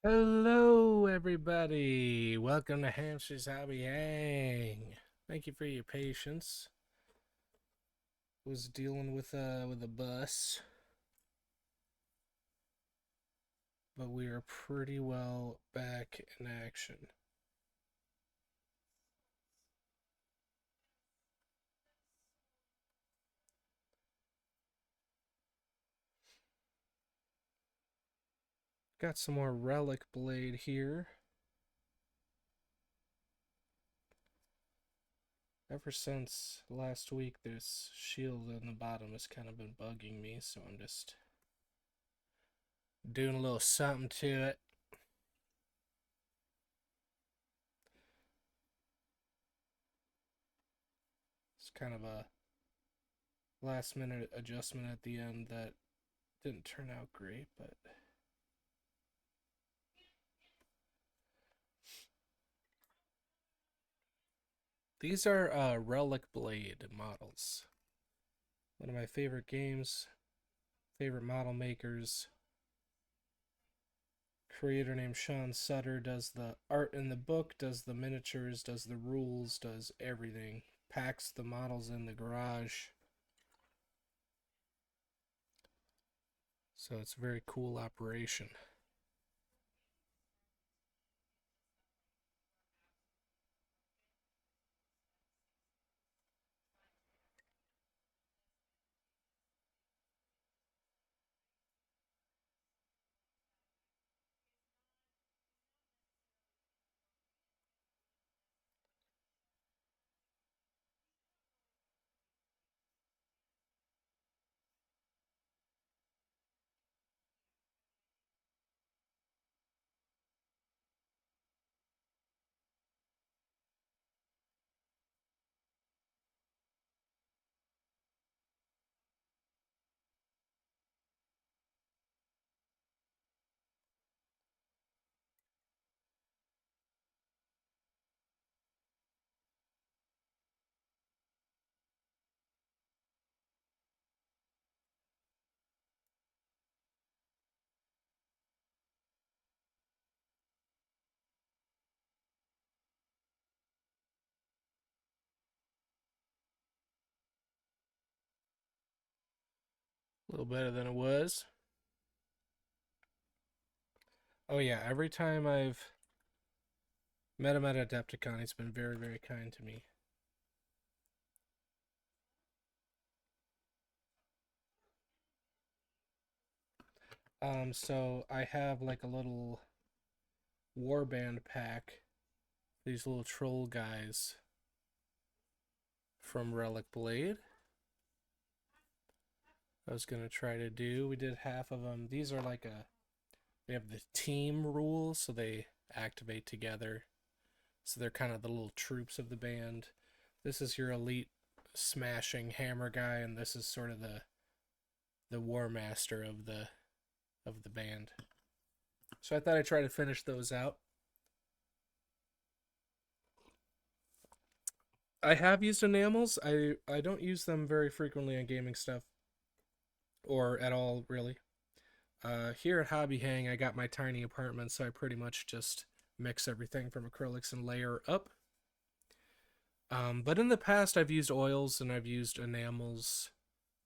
Hello, everybody. Welcome to Hamster's Hobby Hang. Thank you for your patience. Was dealing with a bus, but we are pretty well back in action. Got some more relic blade here. Ever since last week, this shield on the bottom has kind of been bugging me, so I'm just doing a little something to it. It's kind of a last minute adjustment at the end that didn't turn out great, but these are Relic Blade models. One of my favorite games, favorite model makers. Creator named Sean Sutter does the art in the book, does the miniatures, does the rules, does everything. Packs the models in the garage. So it's a very cool operation. A little better than it was. Oh yeah, every time I've met him at Adepticon, he's been very, very kind to me. So I have like a little warband pack. These little troll guys from Relic Blade. I was gonna try to do. We did half of them. These are like they have the team rules, so they activate together. So they're kind of the little troops of the band. This is your elite smashing hammer guy, and this is sort of the war master of the band. So I thought I'd try to finish those out. I have used enamels. I don't use them very frequently on gaming stuff, or at all really. Here at Hobby Hang, I got my tiny apartment, so I pretty much just mix everything from acrylics and layer up. But in the past, I've used oils and I've used enamels.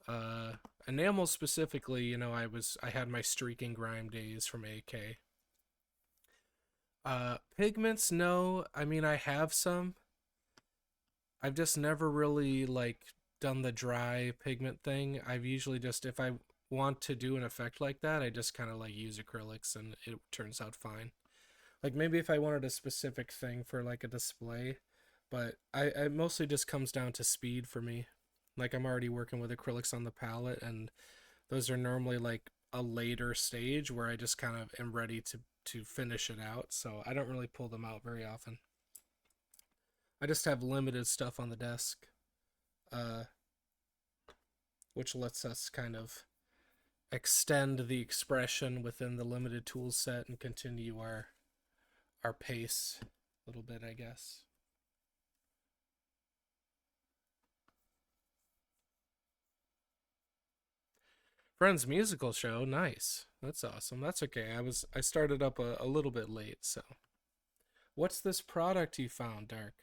Uh, Enamels specifically, I had my streaking grime days from AK. Pigments, no. I mean, I have some. I've just never really done the dry pigment thing. I've usually just if I want to do an effect like that, I just kind of like use acrylics and it turns out fine. Like maybe if I wanted a specific thing for like a display, but I it mostly just comes down to speed for me. Like I'm already working with acrylics on the palette, and those are normally like a later stage where I just kind of am ready to finish it out. So I don't really pull them out very often. I just have limited stuff on the desk, uh, which lets us kind of extend the expression within the limited tool set and continue our pace a little bit, I guess. Friends musical show, nice. That's awesome. That's okay. I started up a little bit late, so. What's this product you found, Dark?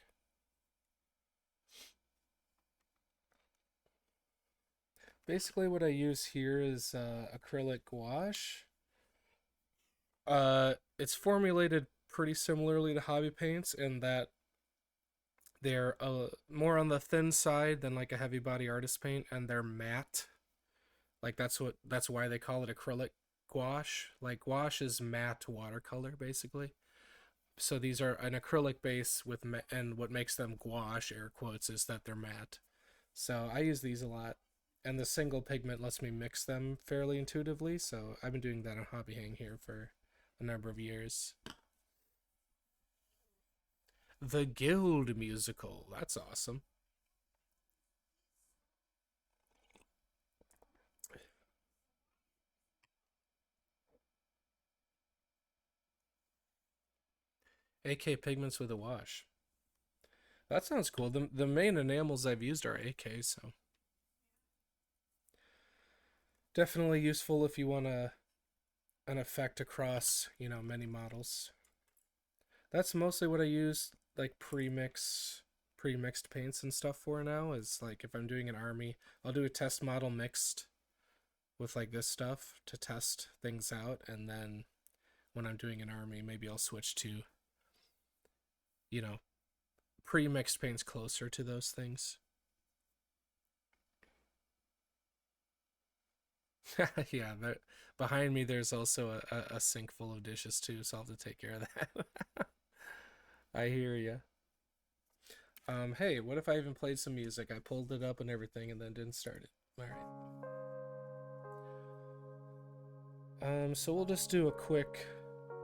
Basically, what I use here is acrylic gouache. It's formulated pretty similarly to hobby paints in that they're more on the thin side than like a heavy body artist paint, and they're matte. Like that's why they call it acrylic gouache. Like gouache is matte watercolor basically. So these are an acrylic base with and what makes them gouache air quotes is that they're matte. So I use these a lot, and the single pigment lets me mix them fairly intuitively. So I've been doing that on Hobby Hang here for a number of years. The Guild musical. That's awesome. AK pigments with a wash. That sounds cool. The main enamels I've used are AK, so definitely useful if you want an effect across, many models. That's mostly what I use like pre-mixed paints and stuff for now is like if I'm doing an army, I'll do a test model mixed with like this stuff to test things out, and then when I'm doing an army, maybe I'll switch to, you know, pre-mixed paints closer to those things. Yeah, behind me there's also a sink full of dishes too, so I'll have to take care of that. I hear you. Hey, what if I even played some music? I pulled it up and everything, and then didn't start it. All right. So we'll just do a quick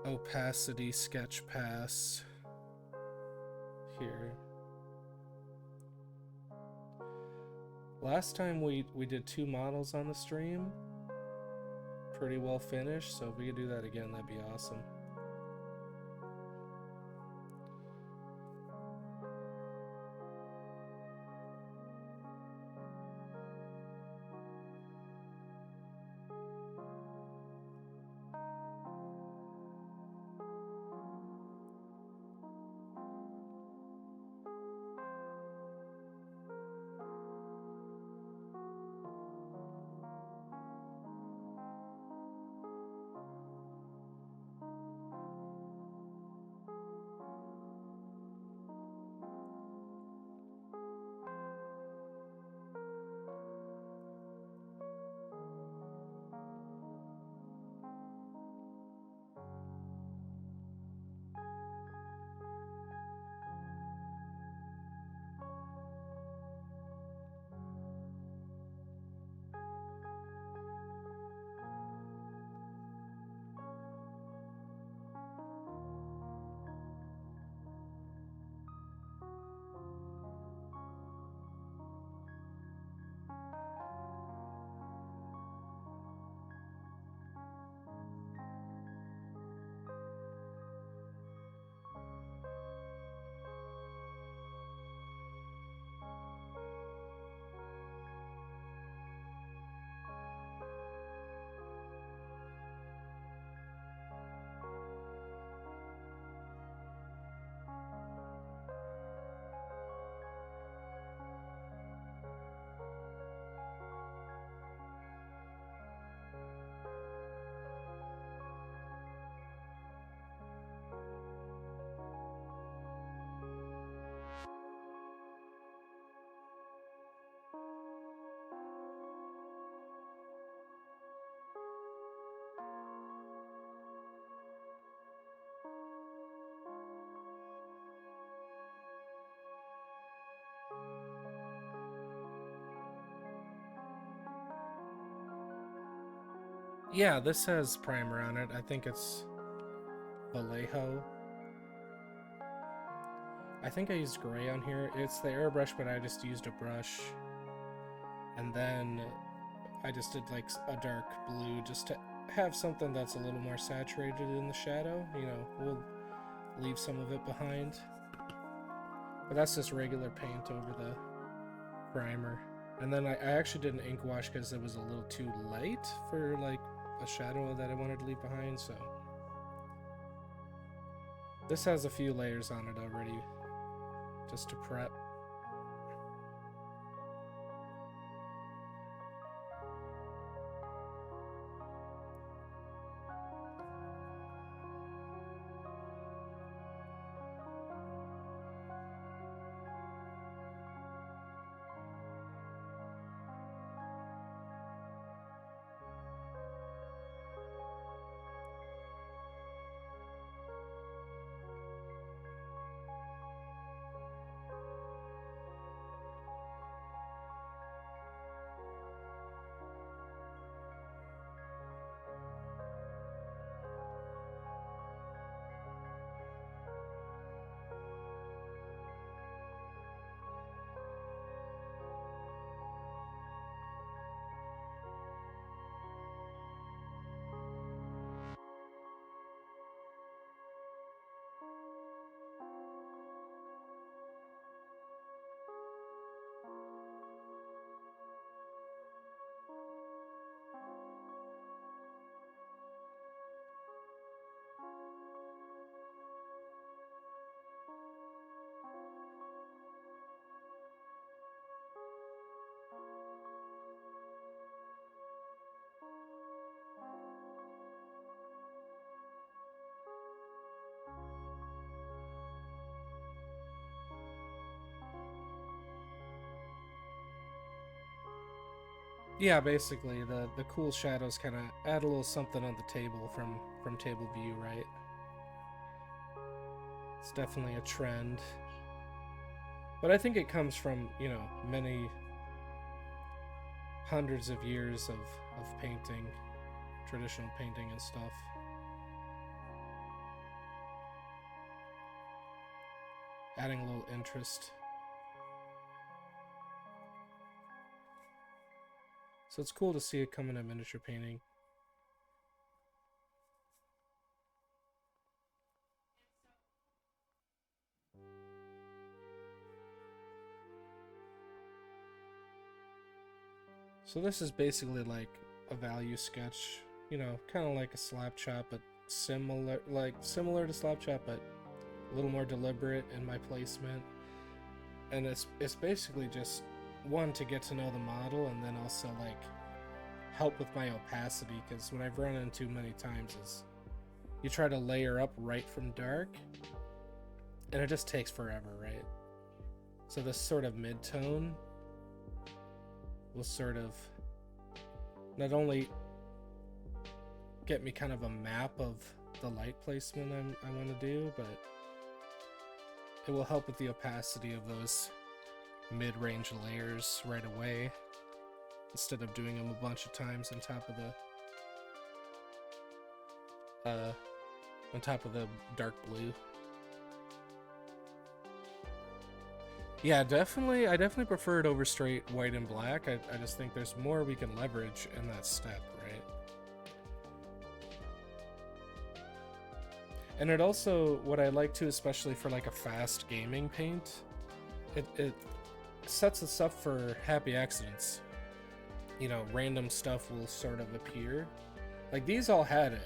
opacity sketch pass here. Last time we did 2 models on the stream. Pretty well finished, so if we could do that again, that'd be awesome. Yeah, this has primer on it. I think it's Vallejo. I think I used gray on here. It's the airbrush, but I just used a brush. And then I just did like a dark blue just to have something that's a little more saturated in the shadow. We'll leave some of it behind. But that's just regular paint over the primer. And then I actually did an ink wash because it was a little too light for like a shadow that I wanted to leave behind. So this has a few layers on it already, just to prep. Yeah, basically the cool shadows kind of add a little something on the table from table view, right? It's definitely a trend, but I think it comes from, you know, many hundreds of years of painting, traditional painting and stuff. Adding a little interest. So it's cool to see it come in a miniature painting. So this is basically like a value sketch, you know, kind of like a slap chop, but similar to slap chop, but a little more deliberate in my placement. And it's basically just one to get to know the model, and then also like help with my opacity, because what I've run into many times is you try to layer up right from dark and it just takes forever, right? So this sort of mid-tone will sort of not only get me kind of a map of the light placement I want to do, but it will help with the opacity of those mid-range layers right away, instead of doing them a bunch of times on top of the dark blue. Yeah, definitely. I definitely prefer it over straight white and black. I just think there's more we can leverage in that step, right? And it also, what I like to, especially for like a fast gaming paint, it sets us up for happy accidents. You know, random stuff will sort of appear. Like these all had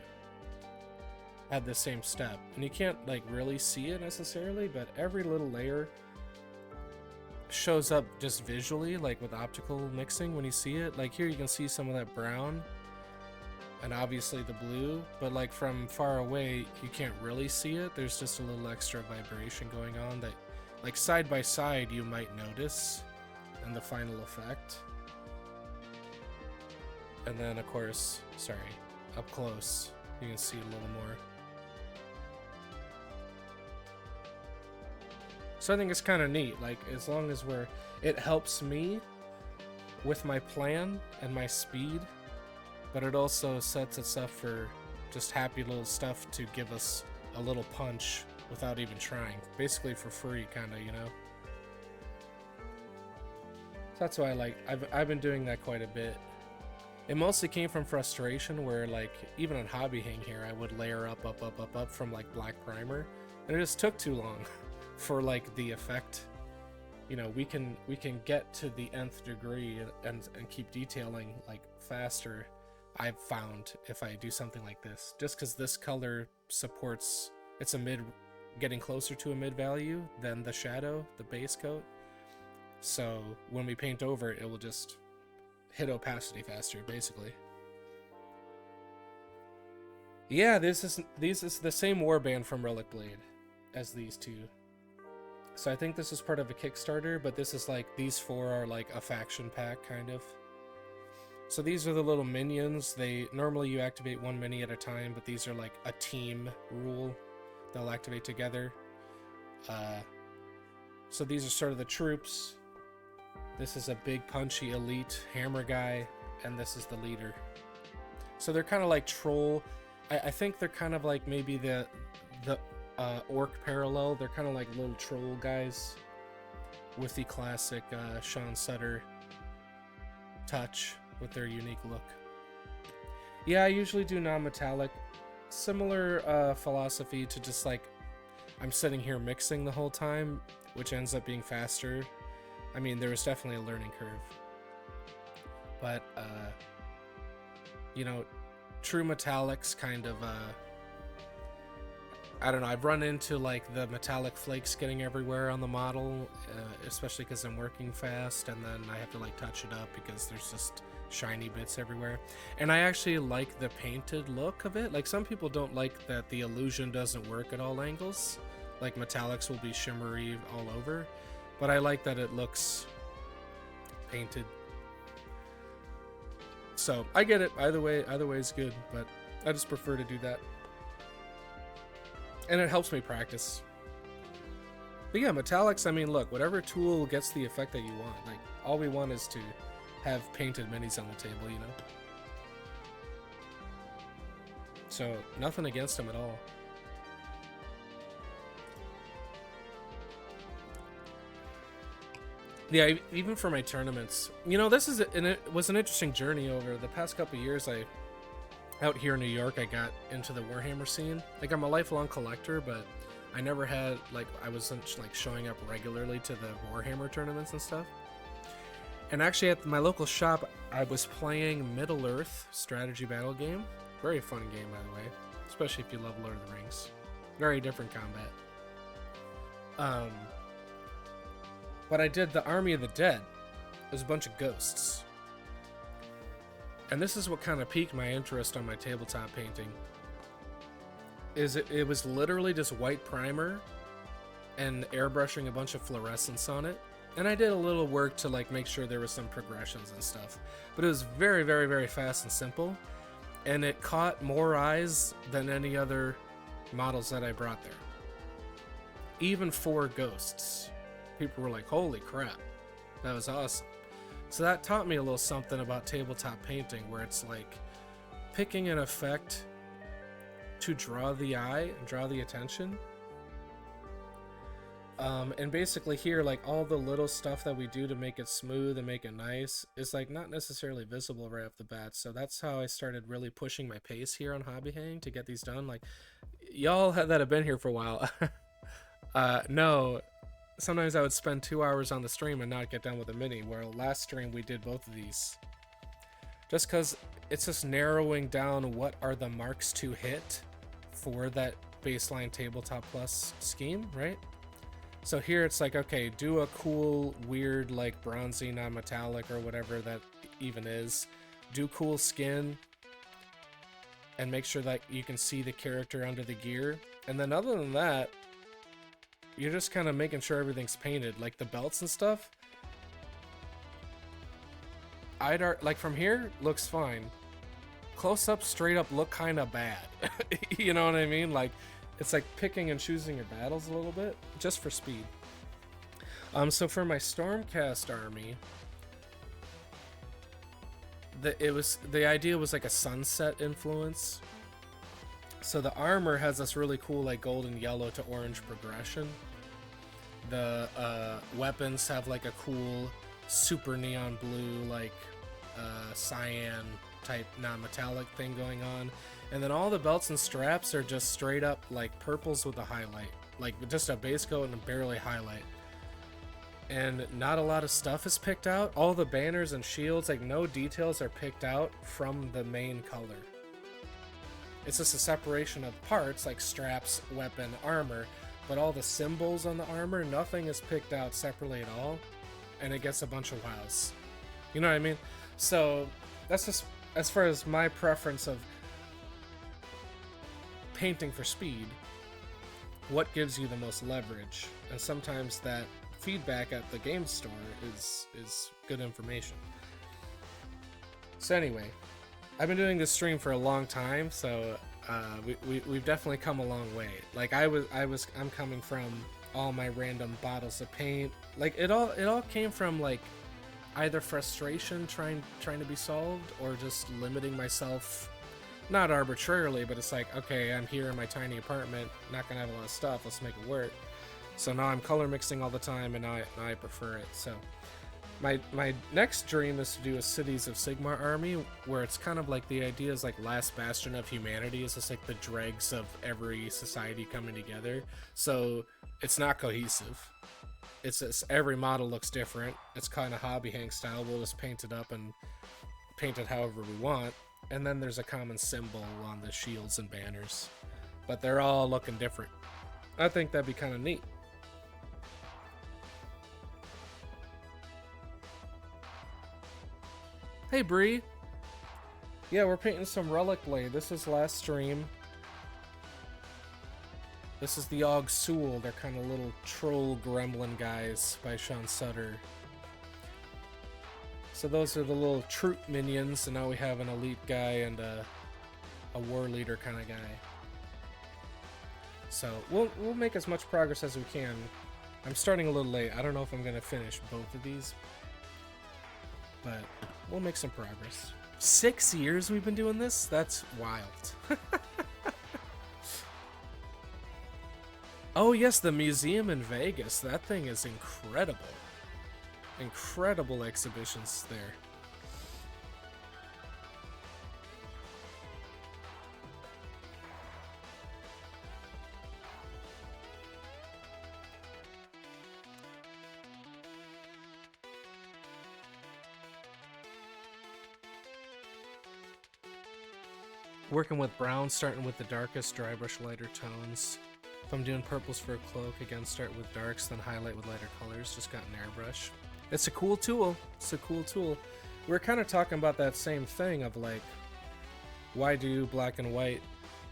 the same step, and you can't like really see it necessarily, but every little layer shows up just visually, like with optical mixing when you see it. Like here you can see some of that brown and obviously the blue, but like from far away you can't really see it. There's just a little extra vibration going on that like side by side you might notice in the final effect. And then of course, sorry, up close you can see a little more. So I think it's kind of neat, like as long as it helps me with my plan and my speed, but it also sets us up for just happy little stuff to give us a little punch without even trying, basically for free, kind of, you know. So that's why I've been doing that quite a bit. It mostly came from frustration, where like even on Hobby Hang here I would layer up from like black primer, and it just took too long for like the effect we can get to the nth degree and keep detailing like faster. I've found if I do something like this, just because this color supports, it's a mid, getting closer to a mid value than the shadow, the base coat. So when we paint over it, it will just hit opacity faster, basically. Yeah, this is the same warband from Relic Blade as these two. So I think this is part of a Kickstarter, but this is like, these four are like a faction pack, kind of. So these are the little minions. They normally you activate one mini at a time, but these are like a team rule. They'll activate together. So these are sort of the troops. This is a big punchy elite hammer guy, and this is the leader. So they're kind of like troll. I think they're kind of like maybe the orc parallel. They're kind of like little troll guys with the classic Sean Sutter touch with their unique look. Yeah, I usually do non-metallic. Similar philosophy to just like, I'm sitting here mixing the whole time, which ends up being faster. I mean, there was definitely a learning curve. But, true metallics kind of, I don't know, I've run into like the metallic flakes getting everywhere on the model, especially because I'm working fast, and then I have to like touch it up because there's just shiny bits everywhere. And I actually like the painted look of it. Like, some people don't like that the illusion doesn't work at all angles. Like, metallics will be shimmery all over, but I like that it looks painted. So I get it. Either way is good, but I just prefer to do that. And it helps me practice. But yeah, metallics, I mean, look, whatever tool gets the effect that you want. Like, all we want is to have painted minis on the table, you know? So, nothing against them at all. Yeah, even for my tournaments, this is it was an interesting journey over the past couple of years. Out here in New York, I got into the Warhammer scene. Like, I'm a lifelong collector, but I never had, like, I wasn't like showing up regularly to the Warhammer tournaments and stuff. And actually, at my local shop, I was playing Middle-earth strategy battle game. Very fun game, by the way, especially if you love Lord of the Rings. Very different combat. But I did the Army of the Dead. It was a bunch of ghosts. And this is what kind of piqued my interest on my tabletop painting. It was literally just white primer and airbrushing a bunch of fluorescence on it. And I did a little work to like make sure there was some progressions and stuff. But it was very, very, very fast and simple. And it caught more eyes than any other models that I brought there. Even for ghosts. People were like, holy crap, that was awesome. So that taught me a little something about tabletop painting, where it's like picking an effect to draw the eye and draw the attention. And basically here, like, all the little stuff that we do to make it smooth and make it nice is like not necessarily visible right off the bat. So that's how I started really pushing my pace here on Hobby Hang to get these done. Like, y'all that have been here for a while no, sometimes I would spend 2 hours on the stream and not get done with a mini, where last stream we did both of these. Just because it's just narrowing down what are the marks to hit for that baseline Tabletop Plus scheme, right? So here it's like, okay, do a cool, weird, like bronzy, non-metallic, or whatever that even is. Do cool skin, and make sure that you can see the character under the gear. And then other than that, you're just kind of making sure everything's painted, like the belts and stuff. Like from here, looks fine. Close up, straight up, look kind of bad. You know what I mean? Like, it's like picking and choosing your battles a little bit, just for speed. So for my Stormcast army, the idea was like a sunset influence. So the armor has this really cool like golden yellow to orange progression. The weapons have like a cool super neon blue, like cyan type non-metallic thing going on. And then all the belts and straps are just straight up like purples with a highlight. Like just a base coat and barely highlight. and not a lot of stuff is picked out. All the banners and shields, like no details are picked out from the main color. It's just a separation of parts like straps, weapon, armor, but all the symbols on the armor, nothing is picked out separately at all, and it gets a bunch of wows. You know what I mean? So that's just as far as my preference of painting for speed, what gives you the most leverage, and sometimes that feedback at the game store is good information. So anyway, I've been doing this stream for a long time, so we've definitely come a long way. Like I'm coming from all my random bottles of paint. Like it all came from like either frustration trying to be solved, or just limiting myself, not arbitrarily, but it's like, okay, I'm here in my tiny apartment, not gonna have a lot of stuff, let's make it work. So now I'm color mixing all the time, and now I prefer it. So my next dream is to do a Cities of Sigmar army, where it's kind of like the idea is like last bastion of humanity. It's just like the dregs of every society coming together. So it's not cohesive. It's just, every model looks different. It's kind of hobby hang style. We'll just paint it up and paint it however we want. And then there's a common symbol on the shields and banners, but they're all looking different. I think that'd be kind of neat. Hey Bree. Yeah, we're painting some Relic Blade. This is last stream. This is the Og Sul. They're kind of little troll gremlin guys by Sean Sutter. So those are the little troop minions, and now we have an elite guy and a war leader kind of guy. So we'll make as much progress as we can. I'm starting a little late. I don't know if I'm gonna finish both of these, but we'll make some progress. 6 years we've been doing this? That's wild. Oh yes, the museum in Vegas. That thing is incredible. Incredible exhibitions there. Working with brown, starting with the darkest, dry brush lighter tones. If I'm doing purples for a cloak, again start with darks, then highlight with lighter colors. Just got an airbrush. It's a cool tool. It's a cool tool. We're kind of talking about that same thing of like, why do black and white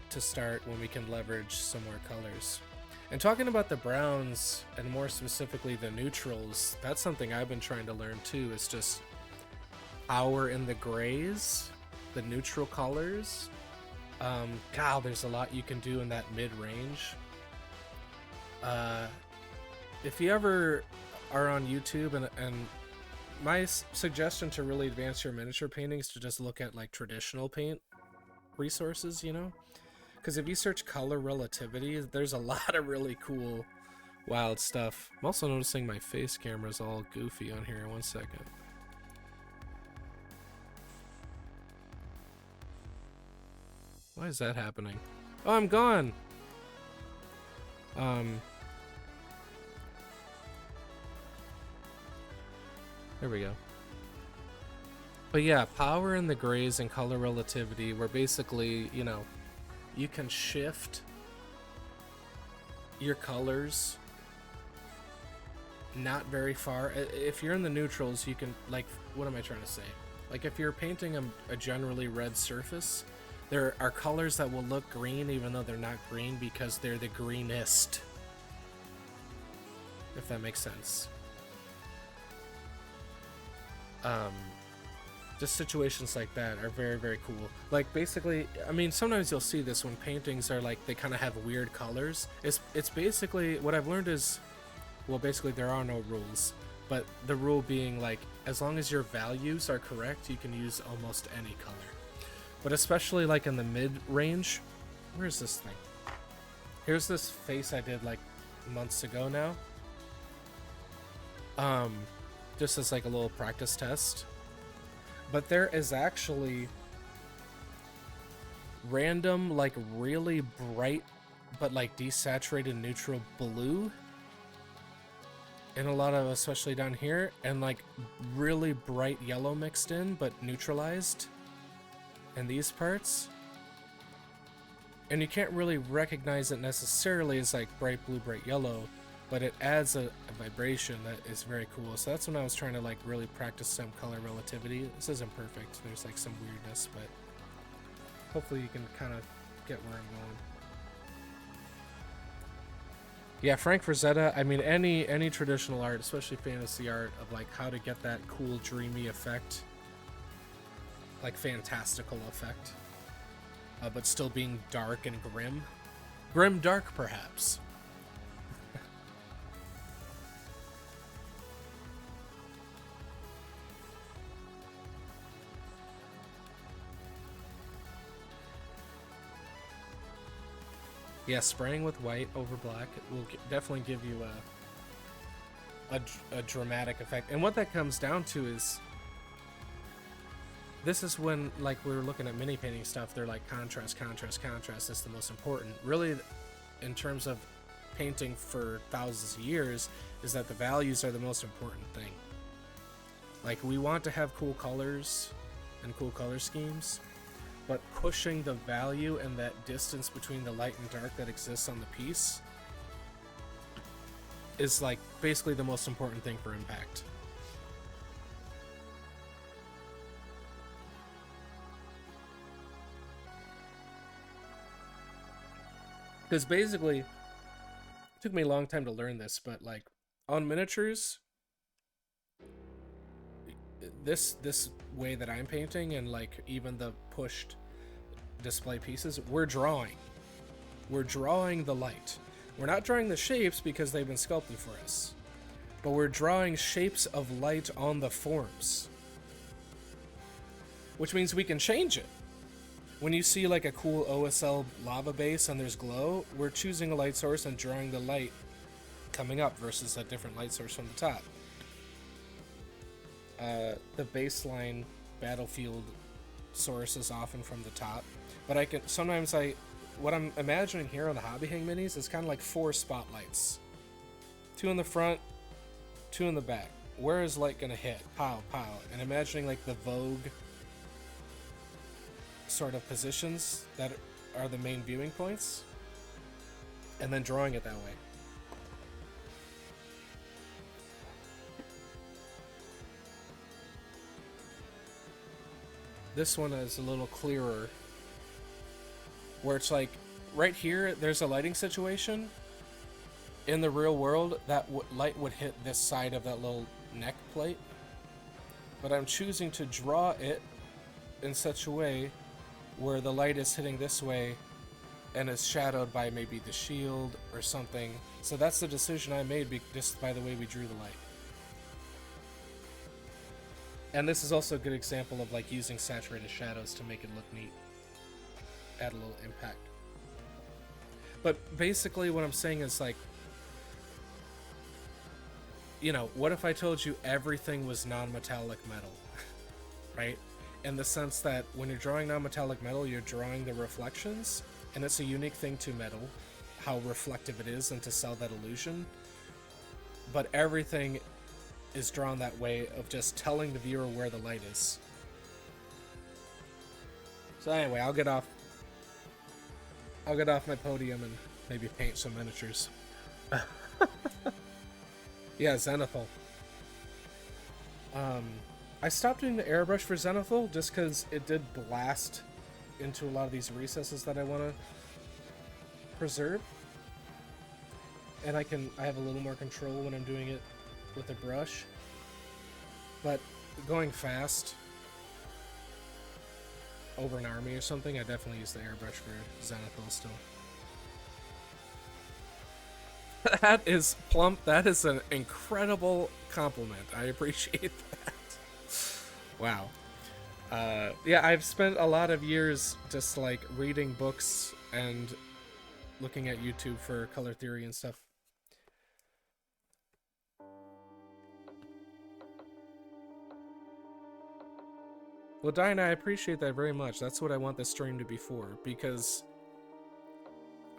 to start when we can leverage some more colors? And talking about the browns, and more specifically the neutrals, that's something I've been trying to learn too. It's just power in the grays, the neutral colors. God, there's a lot you can do in that mid-range. If you ever are on YouTube, and my suggestion to really advance your miniature painting is to just look at like traditional paint resources, you know? Because if you search color relativity, there's a lot of really cool, wild stuff. I'm also noticing my face camera's all goofy on here. 1 second. Why is that happening? Oh, I'm gone! There we go. But yeah, power in the grays and color relativity, where basically, you know, you can shift your colors not very far. If you're in the neutrals, you can, like, what am I trying to say? Like, if you're painting a generally red surface, there are colors that will look green even though they're not green because they're the greenest. If that makes sense. Just situations like that are very, very cool. Like, basically, I mean, sometimes you'll see this when paintings are like, they kind of have weird colors. It's basically, what I've learned is, well, basically there are no rules, but the rule being like, as long as your values are correct, you can use almost any color. But especially like in the mid-range, where's this thing? Here's this face I did like months ago now. Just as like a little practice test. But there is actually random, like really bright, but like desaturated neutral blue and a lot of, especially down here, and like really bright yellow mixed in, but neutralized in these parts. And you can't really recognize it necessarily as like bright blue, bright yellow, but it adds a vibration that is very cool. So that's when I was trying to like really practice some color relativity. This isn't perfect. There's like some weirdness, but hopefully you can kind of get where I'm going. Yeah, Frank Frazetta, I mean, any traditional art, especially fantasy art, of like how to get that cool, dreamy effect, like fantastical effect, but still being dark and grim. Grim dark, perhaps. Yeah, spraying with white over black will definitely give you a dramatic effect. And what that comes down to is, this is when, like, we were looking at mini painting stuff, they're like contrast, contrast, contrast is the most important. Really, in terms of painting for thousands of years, is that the values are the most important thing. Like, we want to have cool colors and cool color schemes, but pushing the value and that distance between the light and dark that exists on the piece is like basically the most important thing for impact. Because basically, it took me a long time to learn this, but like on miniatures, this way that I'm painting, and like even the pushed display pieces, we're drawing the light. We're not drawing the shapes because they've been sculpted for us, but we're drawing shapes of light on the forms, which means we can change it. When you see like a cool OSL lava base and there's glow, we're choosing a light source and drawing the light coming up versus a different light source from the top. The baseline battlefield source is often from the top, but what I'm imagining here on the Hobby Hang minis is kind of like 4 spotlights. 2 in the front, 2 in the back. Where is light gonna hit? Pow, pow. And imagining like the Vogue sort of positions that are the main viewing points, and then drawing it that way. This one is a little clearer, where it's like right here there's a lighting situation. In the real world, that light would hit this side of that little neck plate, but I'm choosing to draw it in such a way where the light is hitting this way and is shadowed by maybe the shield or something. So that's the decision I made just by the way we drew the light. And this is also a good example of like using saturated shadows to make it look neat. Add a little impact. But basically what I'm saying is like, you know, what if I told you everything was non-metallic metal, right? In the sense that when you're drawing non-metallic metal, you're drawing the reflections, and it's a unique thing to metal, how reflective it is, and to sell that illusion. But everything is drawn that way of just telling the viewer where the light is. So anyway, I'll get off my podium and maybe paint some miniatures. Yeah, Zenithal. I stopped doing the airbrush for Zenithal just because it did blast into a lot of these recesses that I want to preserve. And I have a little more control when I'm doing it with a brush. But going fast over an army or something, I definitely use the airbrush for Zenithal still. That is plump. That is an incredible compliment. I appreciate that. Wow. Yeah, I've spent a lot of years just like reading books and looking at YouTube for color theory and stuff. Well, Diana, I appreciate that very much. That's what I want this stream to be for, because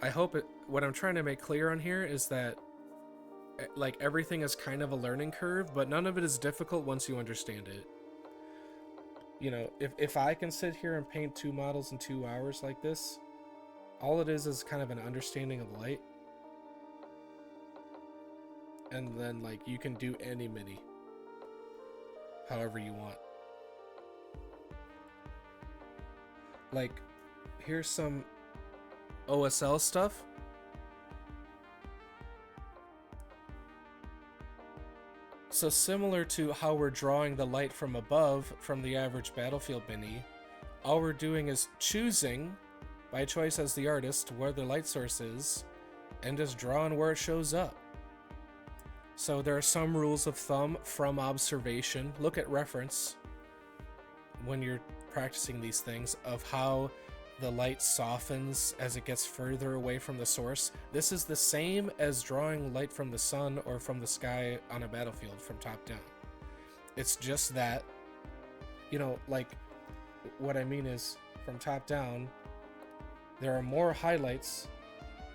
I hope what I'm trying to make clear on here is that Like everything is kind of a learning curve, but none of it is difficult once you understand it. You know, if I can sit here and paint 2 models in 2 hours like this, all it is kind of an understanding of light, and then like you can do any mini however you want. Like, here's some OSL stuff. So similar to how we're drawing the light from above from the average battlefield mini, all we're doing is choosing, by choice as the artist, where the light source is, and just drawing where it shows up. So there are some rules of thumb from observation. Look at reference when you're practicing these things of how the light softens as it gets further away from the source. This is the same as drawing light from the sun or from the sky on a battlefield from top down. It's just that, you know, like what I mean is from top down, there are more highlights.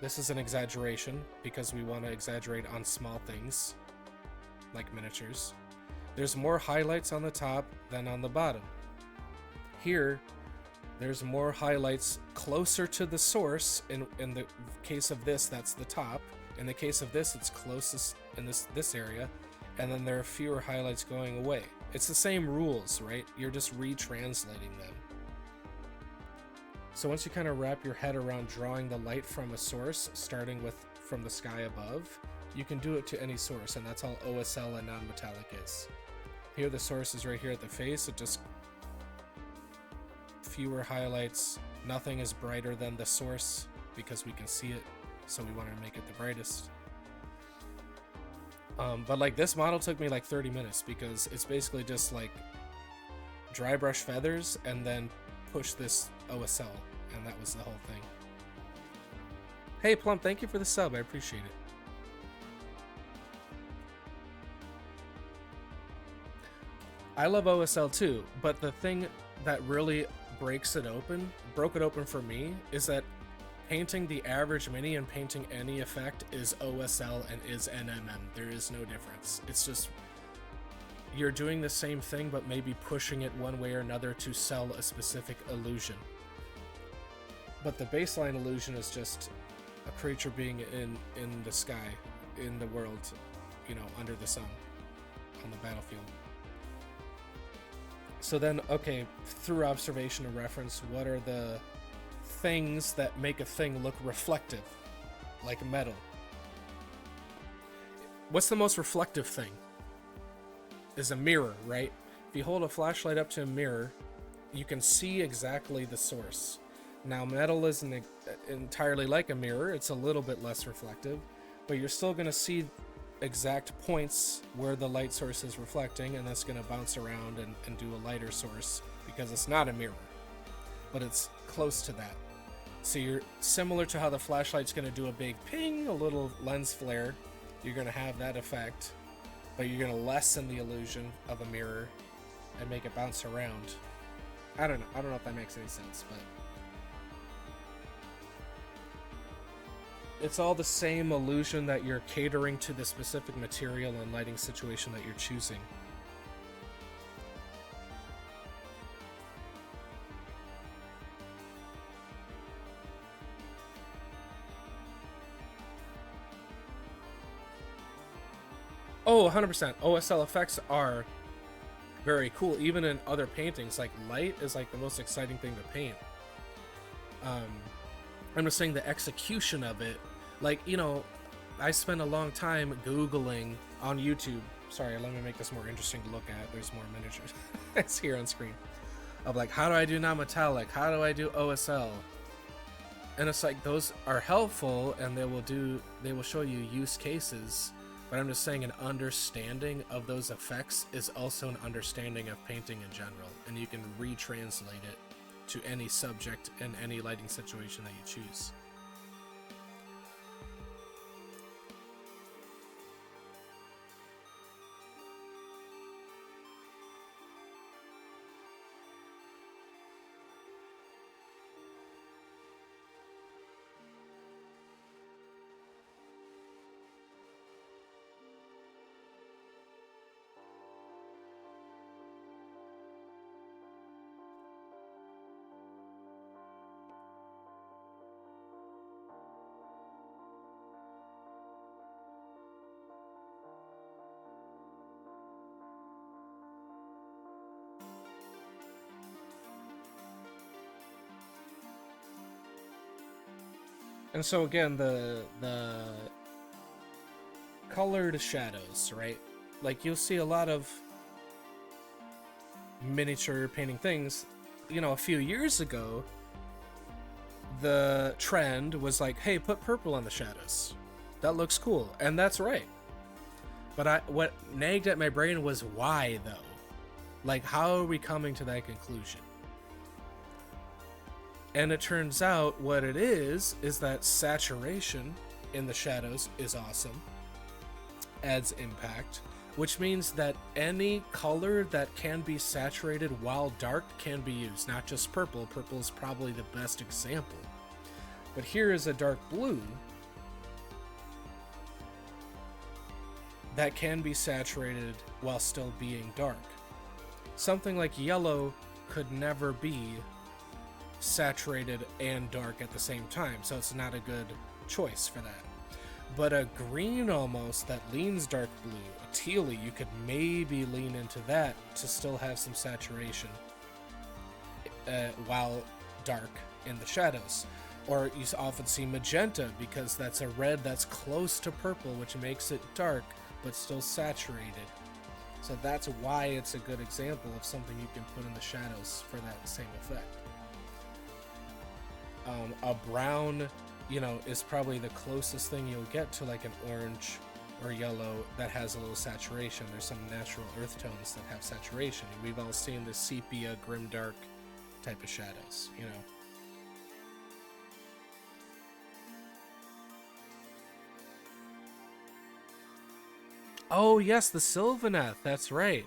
This is an exaggeration because we want to exaggerate on small things like miniatures. There's more highlights on the top than on the bottom. Here, there's more highlights closer to the source. In the case of this, that's the top. In the case of this, it's closest in this area. And then there are fewer highlights going away. It's the same rules, right? You're just retranslating them. So once you kind of wrap your head around drawing the light from a source, starting with from the sky above, you can do it to any source, and that's all OSL and non-metallic is. Here the source is right here at the face. It just fewer highlights. Nothing is brighter than the source because we can see it, so we want to make it the brightest. But like this model took me like 30 minutes because it's basically just like dry brush feathers and then push this OSL, and that was the whole thing. Hey Plum, thank you for the sub, I appreciate it. I love OSL too, but the thing that really broke it open for me, is that painting the average mini and painting any effect is OSL and is NMM. There is no difference. It's just you're doing the same thing, but maybe pushing it one way or another to sell a specific illusion. But the baseline illusion is just a creature being in the sky, in the world, you know, under the sun, on the battlefield. So then, okay, through observation and reference, what are the things that make a thing look reflective, like metal? What's the most reflective thing? Is a mirror, right? If you hold a flashlight up to a mirror, you can see exactly the source. Now, metal isn't entirely like a mirror. It's a little bit less reflective, but you're still going to see exact points where the light source is reflecting, and that's going to bounce around and do a lighter source because it's not a mirror, but it's close to that. So you're similar to how the flashlight's going to do a big ping, a little lens flare. You're going to have that effect, but you're going to lessen the illusion of a mirror and make it bounce around. I don't know if that makes any sense, but it's all the same illusion that you're catering to the specific material and lighting situation that you're choosing. Oh, 100%. OSL effects are very cool. Even in other paintings, like light is like the most exciting thing to paint. I'm just saying the execution of it. Like, you know, I spent a long time Googling on YouTube. Sorry, let me make this more interesting to look at. There's more miniatures. It's here on screen. Of like, how do I do non-metallic? How do I do OSL? And it's like, those are helpful and they will show you use cases. But I'm just saying an understanding of those effects is also an understanding of painting in general. And you can retranslate it to any subject and any lighting situation that you choose. And so again, the colored shadows, right? Like you'll see a lot of miniature painting things. You know, a few years ago, the trend was like, hey, put purple on the shadows. That looks cool. And that's right. But what nagged at my brain was why though? Like, how are we coming to that conclusion? And it turns out what it is that saturation in the shadows is awesome, adds impact, which means that any color that can be saturated while dark can be used, not just purple. Purple is probably the best example. But here is a dark blue that can be saturated while still being dark. Something like yellow could never be saturated and dark at the same time, so it's not a good choice for that. But a green almost that leans dark blue, a tealy, you could maybe lean into that to still have some saturation while dark in the shadows. Or you often see magenta because that's a red that's close to purple, which makes it dark but still saturated. So that's why it's a good example of something you can put in the shadows for that same effect. A brown, you know, is probably the closest thing you'll get to like an orange or yellow that has a little saturation. There's some natural earth tones that have saturation. We've all seen the sepia, grimdark type of shadows, you know. Oh yes, the Sylvaneth, that's right.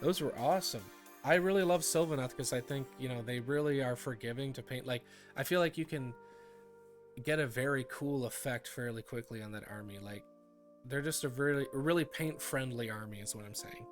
Those were awesome. I really love Sylvaneth because I think, you know, they really are forgiving to paint. Like, I feel like you can get a very cool effect fairly quickly on that army. Like, they're just a really paint-friendly army is what I'm saying.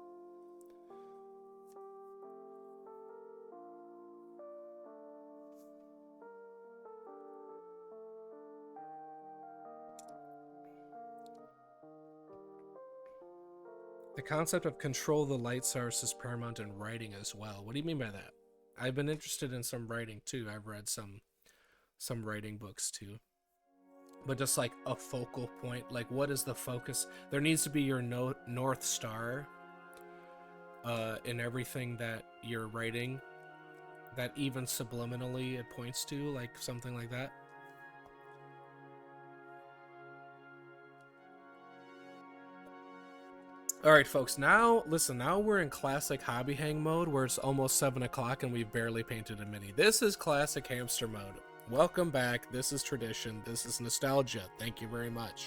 The concept of control the light source is paramount in writing as well. What do you mean by that? I've been interested in some writing too. I've read some writing books too. But just like a focal point, like what is the focus? There needs to be your north star in everything that you're writing, that even subliminally it points to, like something like that. All right, folks. Now, listen. Now we're in classic hobby hang mode, where it's almost 7 o'clock and we've barely painted a mini. This is classic hamster mode. Welcome back. This is tradition. This is nostalgia. Thank you very much.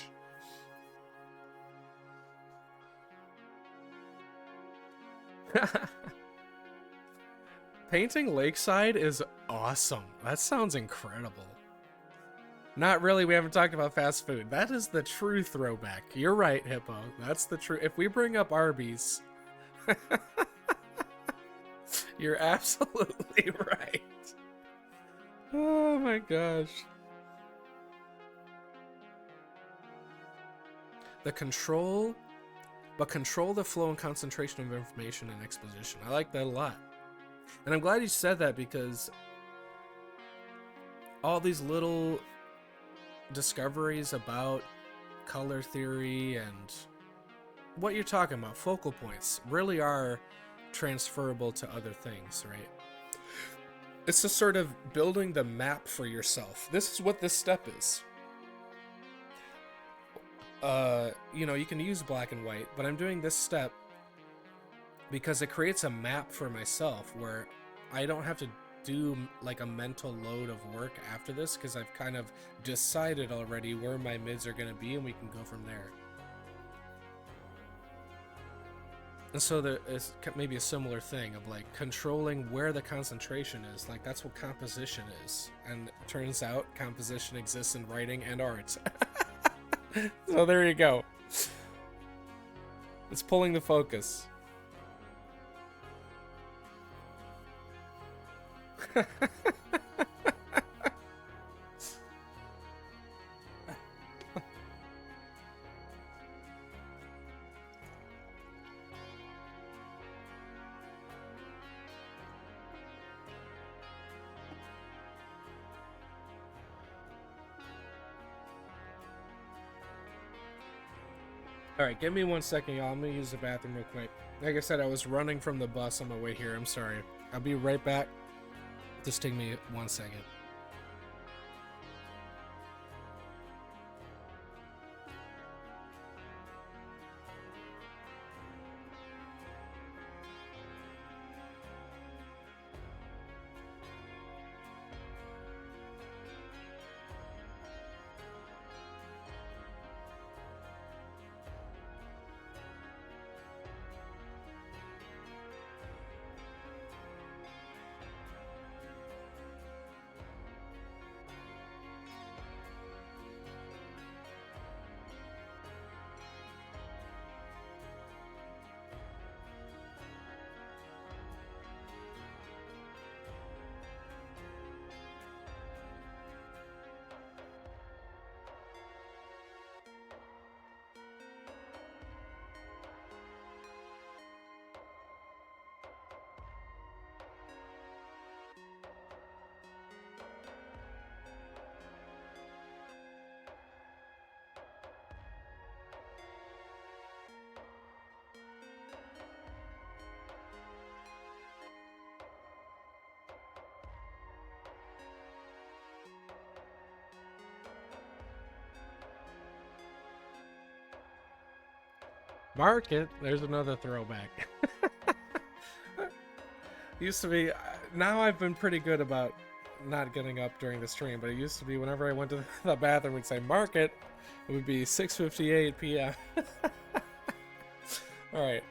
Painting Lakeside is awesome. That sounds incredible. Not really, we haven't talked about fast food. That is the true throwback. You're right, Hippo. That's the true. If we bring up Arby's, you're absolutely right. Oh my gosh. The control, but control the flow and concentration of information and exposition. I like that a lot. And I'm glad you said that because all these little discoveries about color theory and what you're talking about, focal points, really are transferable to other things, right? It's just sort of building the map for yourself. This is what this step is. You know, you can use black and white, but I'm doing this step because it creates a map for myself where I don't have to do like a mental load of work after this because I've kind of decided already where my mids are going to be and we can go from there. And so there is maybe a similar thing of like controlling where the concentration is. Like that's what composition is. And it turns out composition exists in writing and art. So there you go. It's pulling the focus. All right, give me 1 second, y'all. I'm gonna use the bathroom real quick. Like I said, I was running from the bus on my way here. I'm sorry. I'll be right back. Just take me 1 second. Market. There's another throwback. Used to be. Now I've been pretty good about not getting up during the stream, but it used to be whenever I went to the bathroom, we'd say market. It would be 6:58 p.m. All right,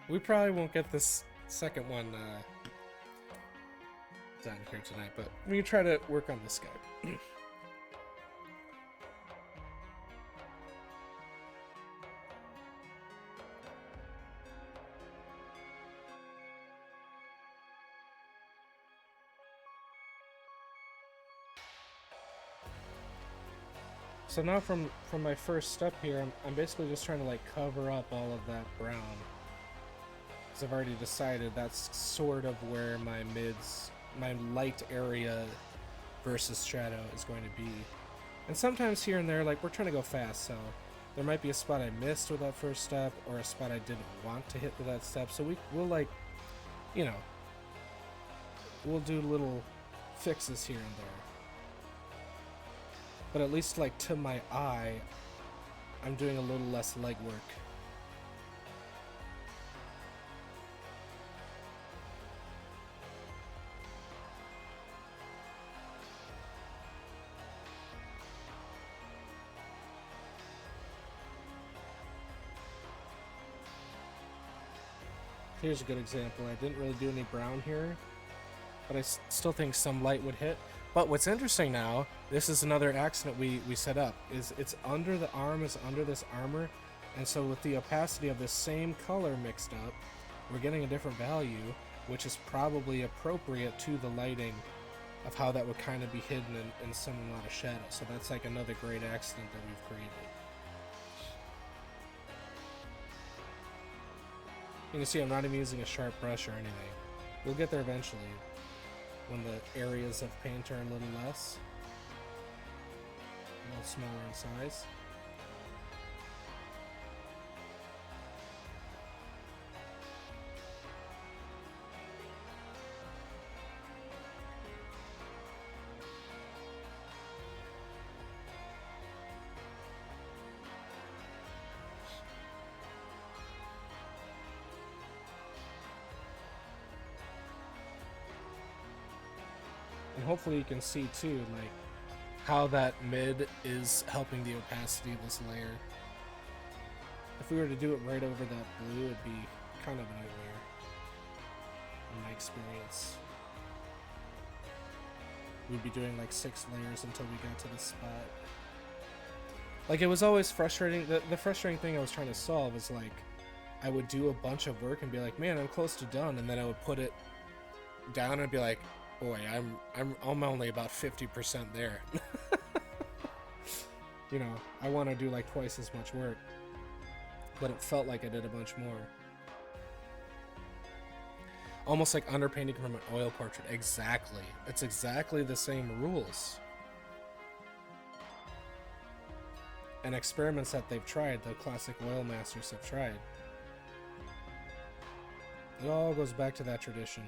we probably won't get this second one done here tonight, but we try to work on this guy. So now from my first step here, I'm basically just trying to like cover up all of that brown. Because I've already decided that's sort of where my light area versus shadow is going to be. And sometimes here and there, like we're trying to go fast, so there might be a spot I missed with that first step, or a spot I didn't want to hit with that step. So we'll like, you know, we'll do little fixes here and there. But at least, like, to my eye, I'm doing a little less legwork. Here's a good example. I didn't really do any brown here, but I still think some light would hit. But what's interesting now, this is another accident we set up, is it's under the arm, it's under this armor, and so with the opacity of the same color mixed up, we're getting a different value, which is probably appropriate to the lighting of how that would kind of be hidden in some amount of shadow. So that's like another great accident that we've created. You can see I'm not even using a sharp brush or anything. We'll get there eventually, when the areas of paint are a little less, a little smaller in size. And hopefully you can see too, like, how that mid is helping the opacity of this layer. If we were to do it right over that blue, it'd be kind of a nightmare, in my experience. We'd be doing like 6 layers until we got to this spot. Like, it was always frustrating. The frustrating thing I was trying to solve is, like, I would do a bunch of work and be like, man, I'm close to done, and then I would put it down and be like, boy, I'm only about 50% there. You know, I want to do like twice as much work, but it felt like I did a bunch more. Almost like underpainting from an oil portrait. Exactly. It's exactly the same rules. and experiments that they've tried, the classic oil masters have tried. It all goes back to that tradition.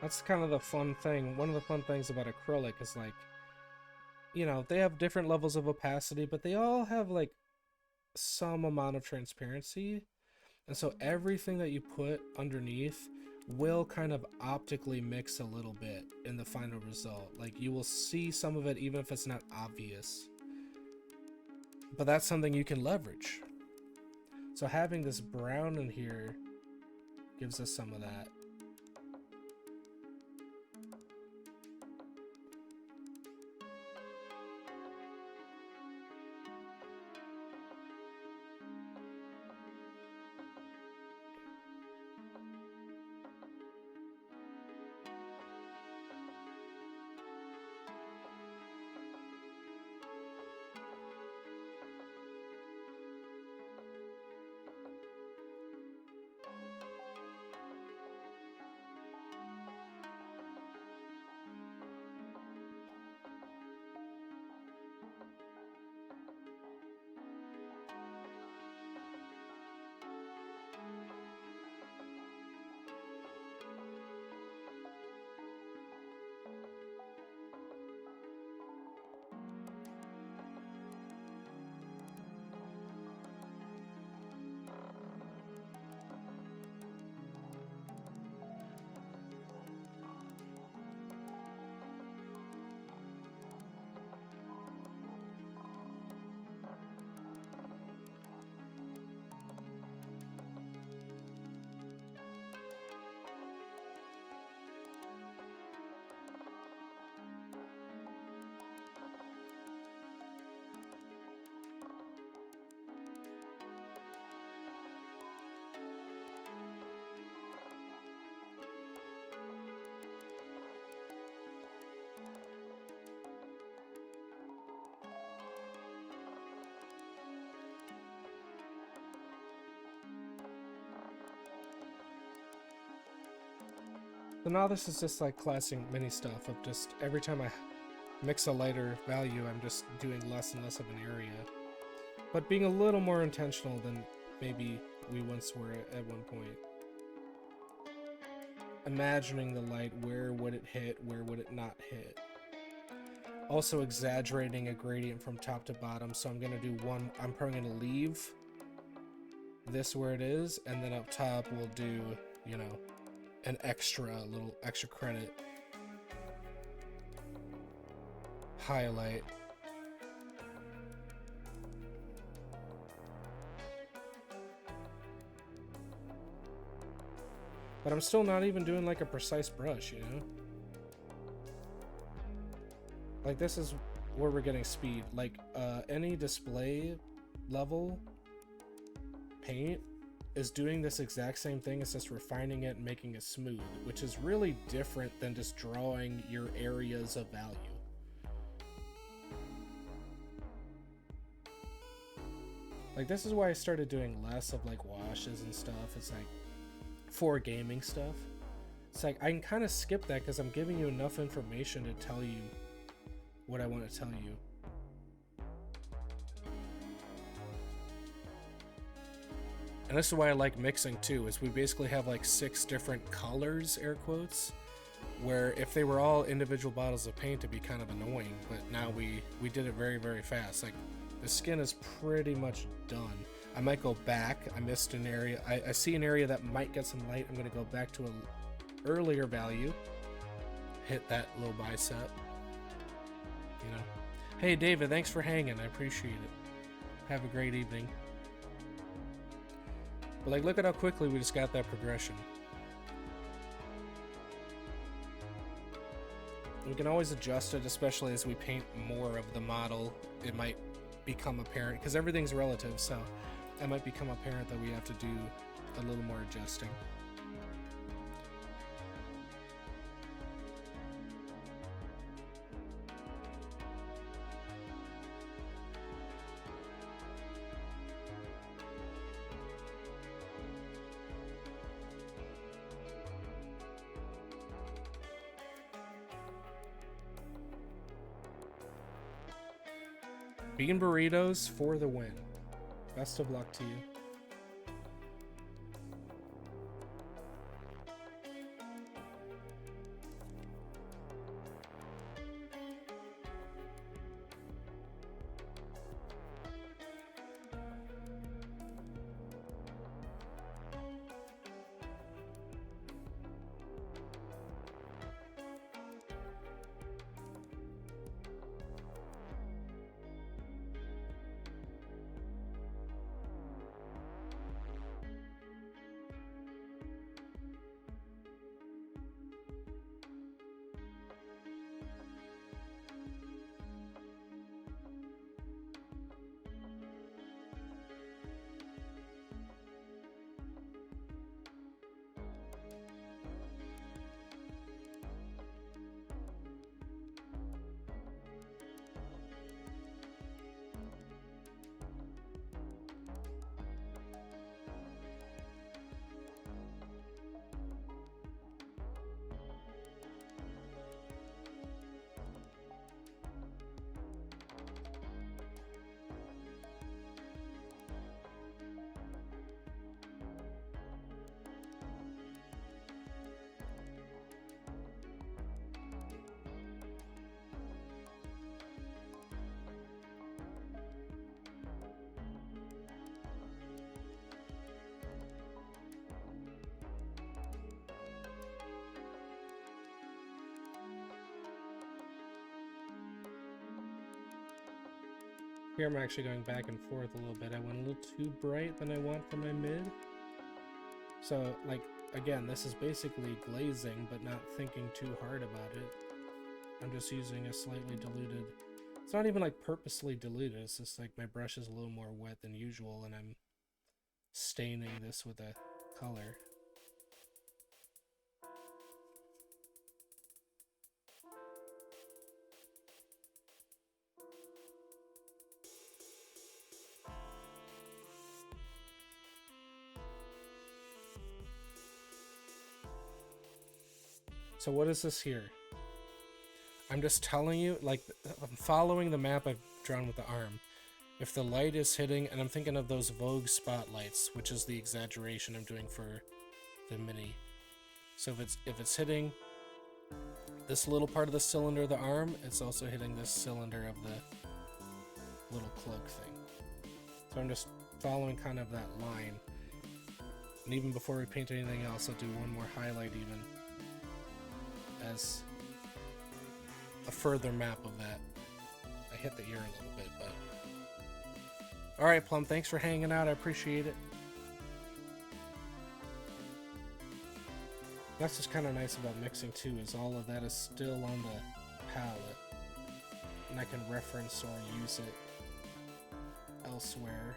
That's kind of the fun thing. One of the fun things about acrylic is like, you know, they have different levels of opacity, but they all have like some amount of transparency. And so everything that you put underneath will kind of optically mix a little bit in the final result. Like you will see some of it even if it's not obvious. But that's something you can leverage. So having this brown in here gives us some of that. So now this is just like classic mini stuff of just every time I mix a lighter value, I'm just doing less and less of an area. But being a little more intentional than maybe we once were at one point. Imagining the light, where would it hit, where would it not hit. Also exaggerating a gradient from top to bottom, so I'm gonna do one, I'm probably gonna leave this where it is, and then up top we'll do, you know, an little extra credit highlight. But I'm still not even doing like a precise brush, you know? Like this is where we're getting speed. Like any display level paint is doing this exact same thing. It's just refining it and making it smooth, which is really different than just drawing your areas of value. Like this is why I started doing less of like washes and stuff. It's like for gaming stuff. It's like I can kind of skip that because I'm giving you enough information to tell you what I want to tell you. And this is why I like mixing too, is we basically have like 6 different colors, air quotes, where if they were all individual bottles of paint it'd be kind of annoying, but now we did it very, very fast. Like the skin is pretty much done. I might go back, I missed an area, I see an area that might get some light, I'm gonna go back to an earlier value, hit that little bicep, you know. Hey David, thanks for hanging, I appreciate it. Have a great evening. But like, look at how quickly we just got that progression. We can always adjust it, especially as we paint more of the model. It might become apparent, because everything's relative, so it might become apparent that we have to do a little more adjusting. Bean burritos for the win. Best of luck to you. Here I'm actually going back and forth a little bit. I went a little too bright than I want for my mid. So, like, again, this is basically glazing, but not thinking too hard about it. I'm just using a slightly diluted... It's not even, like, purposely diluted. It's just, like, my brush is a little more wet than usual, and I'm staining this with a color. So what is this here? I'm just telling you, like, I'm following the map I've drawn with the arm. If the light is hitting, and I'm thinking of those Vogue spotlights, which is the exaggeration I'm doing for the mini. So if it's hitting this little part of the cylinder of the arm, it's also hitting this cylinder of the little cloak thing. So I'm just following kind of that line. And even before we paint anything else, I'll do one more highlight even as a further map of that. I hit the ear a little bit, but... Alright, Plum, thanks for hanging out. I appreciate it. That's just kind of nice about mixing too, is all of that is still on the palette. And I can reference or use it elsewhere.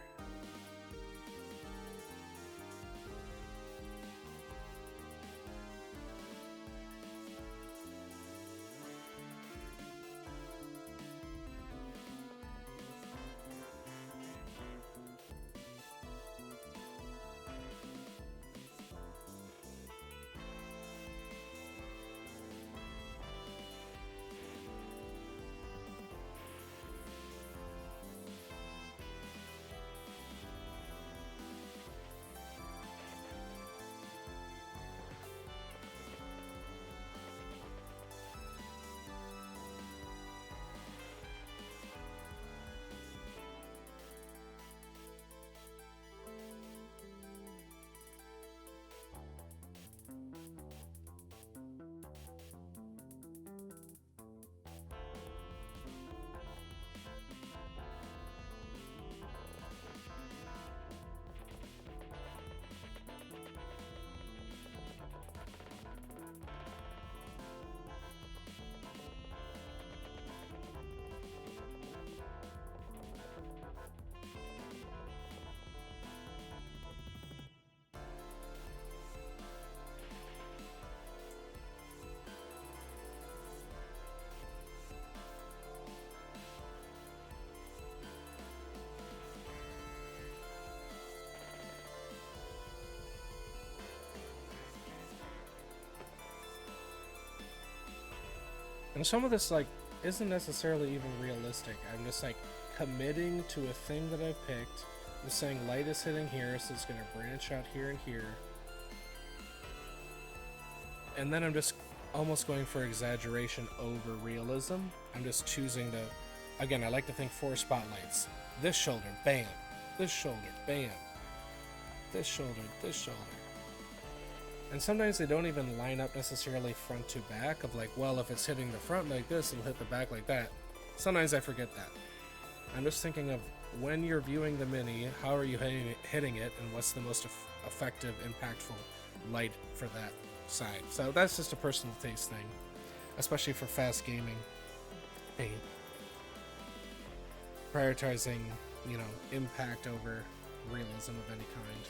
And some of this, like, isn't necessarily even realistic. I'm just, like, committing to a thing that I've picked. I'm saying light is hitting here, so it's going to branch out here and here. And then I'm just almost going for exaggeration over realism. I'm just choosing to... Again, I like to think 4 spotlights. This shoulder, bam. This shoulder, bam. This shoulder, this shoulder. And sometimes they don't even line up necessarily front to back of like, well, if it's hitting the front like this, it'll hit the back like that. Sometimes I forget that. I'm just thinking of when you're viewing the Mini, how are you hitting it, and what's the most effective, impactful light for that side. So that's just a personal taste thing, especially for fast gaming. Hey. Prioritizing, you know, impact over realism of any kind.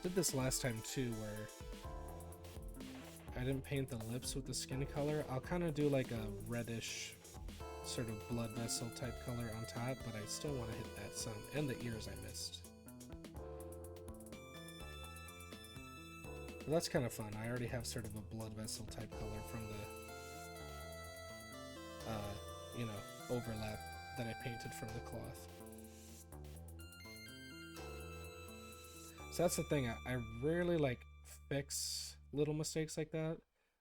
Did this last time too, where I didn't paint the lips with the skin color. I'll kind of do like a reddish sort of blood vessel type color on top, but I still want to hit that some, and the ears I missed. But that's kind of fun. I already have sort of a blood vessel type color from the, you know, overlap that I painted from the cloth. So that's the thing, I rarely like fix little mistakes like that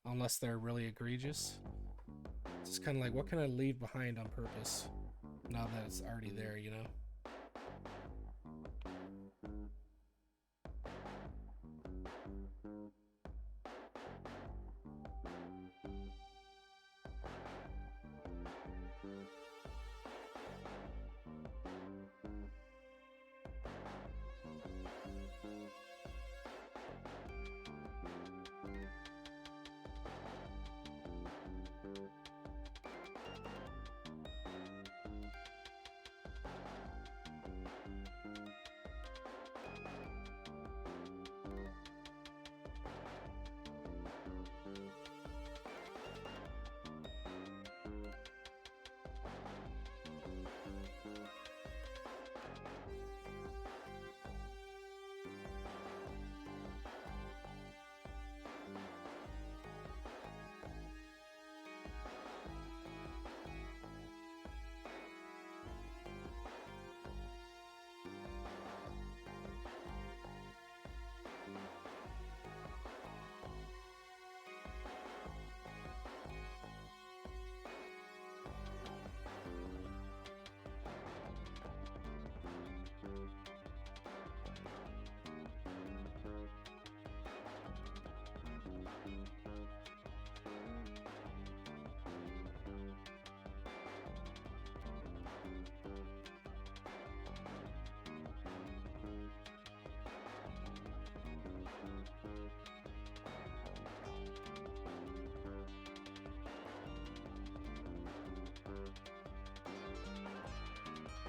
unless they're really egregious. It's just kind of like, what can I leave behind on purpose now that it's already there, you know?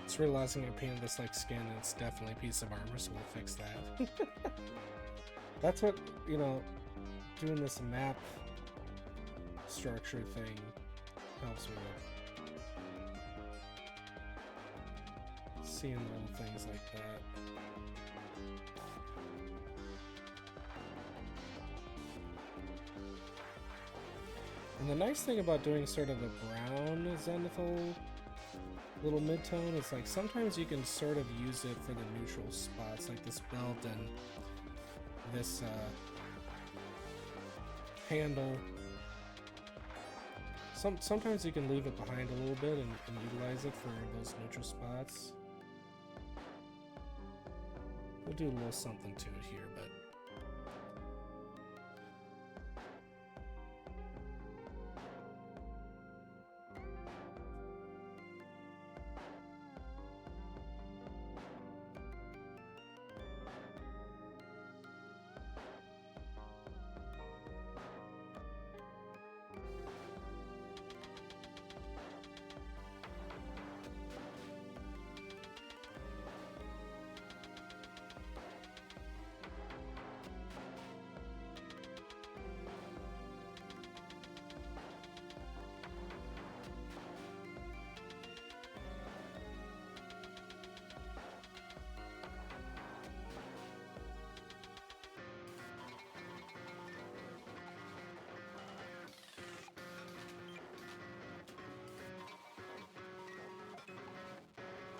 Just realizing I painted this like skin, and it's definitely a piece of armor, so we'll fix that. That's what, you know, doing this map structure thing helps me with. Seeing little things like that. And the nice thing about doing sort of a brown zenithal little mid-tone is like sometimes you can sort of use it for the neutral spots, like this belt and this handle. Sometimes you can leave it behind a little bit and utilize it for those neutral spots. We'll do a little something to it here, but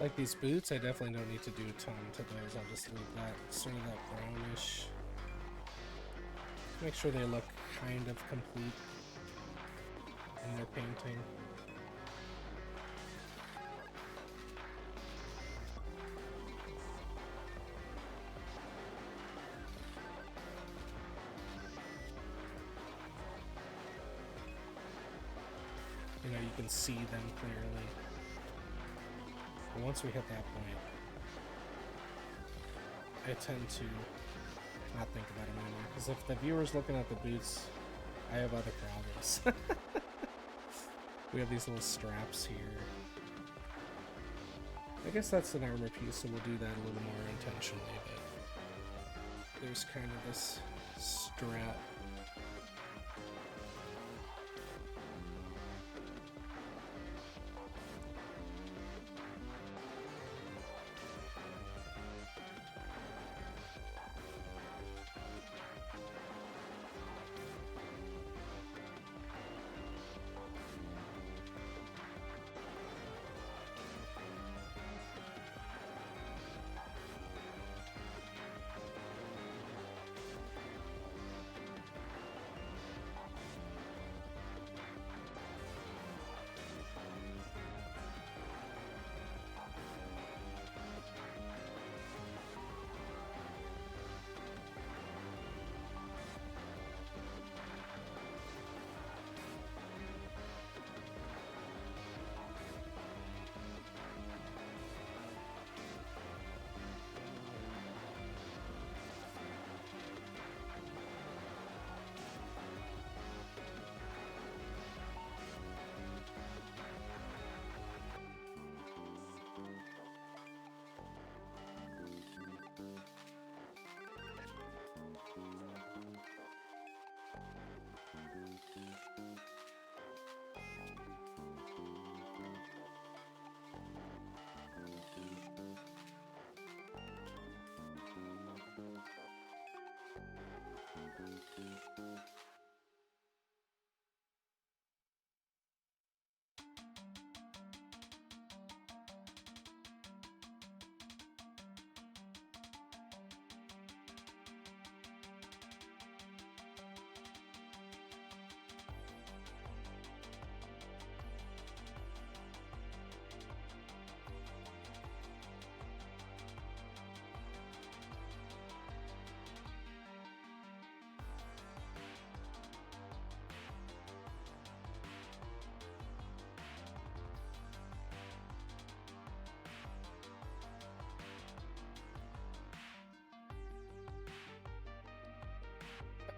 Like these boots, I definitely don't need to do a ton to those. I'll just leave that sort of that brownish. Make sure they look kind of complete in their painting. You know, you can see them clearly. But once we hit that point, I tend to not think about them anymore. Because if the viewer's looking at the boots, I have other problems. We have these little straps here. I guess that's an armor piece, so we'll do that a little more intentionally, but there's kind of this strap.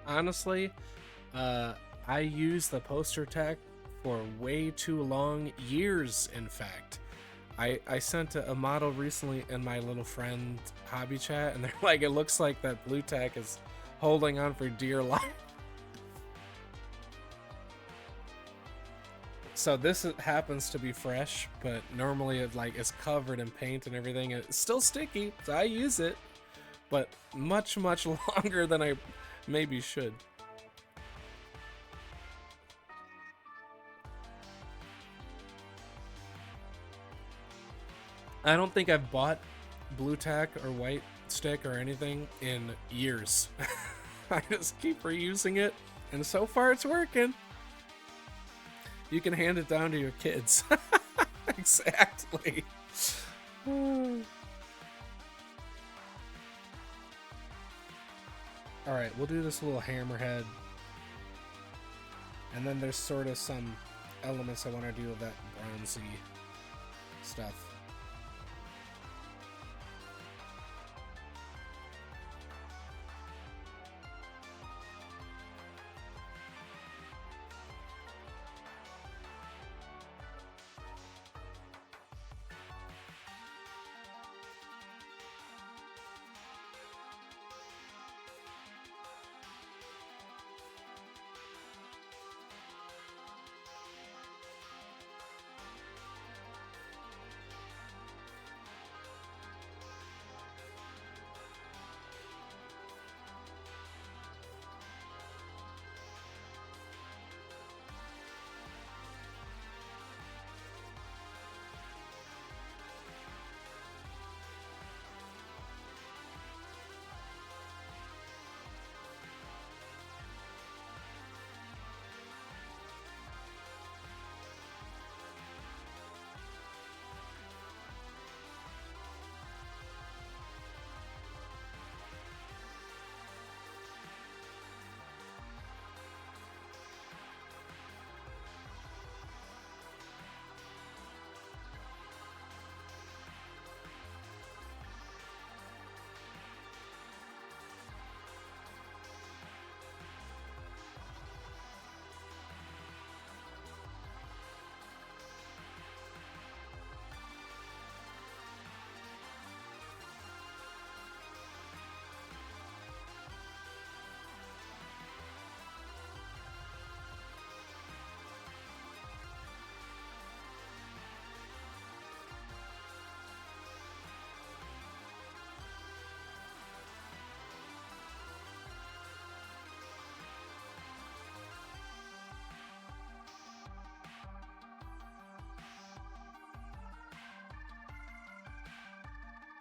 Honestly, I used the poster tag for way too long, years in fact. I sent a model recently in my little friend hobby chat, and they're like, it looks like that blue tack is holding on for dear life. So this happens to be fresh, but normally it like is covered in paint and everything. It's still sticky, so I use it, but much longer than I maybe should. I don't think I've bought blue tack or white stick or anything in years. I just keep reusing it, and so far it's working. You can hand it down to your kids. Exactly. Alright, we'll do this little hammerhead. And then there's sort of some elements I want to do with that bronzy stuff.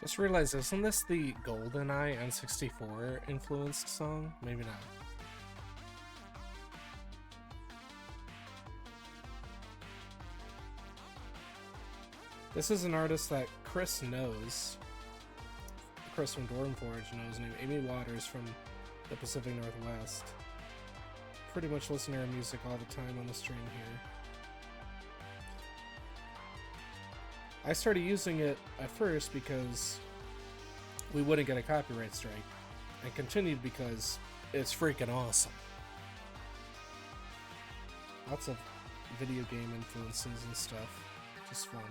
Just realized, isn't this the GoldenEye N64 influenced song? Maybe not. This is an artist that Chris knows. Chris from Dormforge knows, named Amy Waters from the Pacific Northwest. Pretty much listen to her music all the time on the stream here. I started using it at first because we wouldn't get a copyright strike, and continued because it's freaking awesome. Lots of video game influences and stuff. Just fun.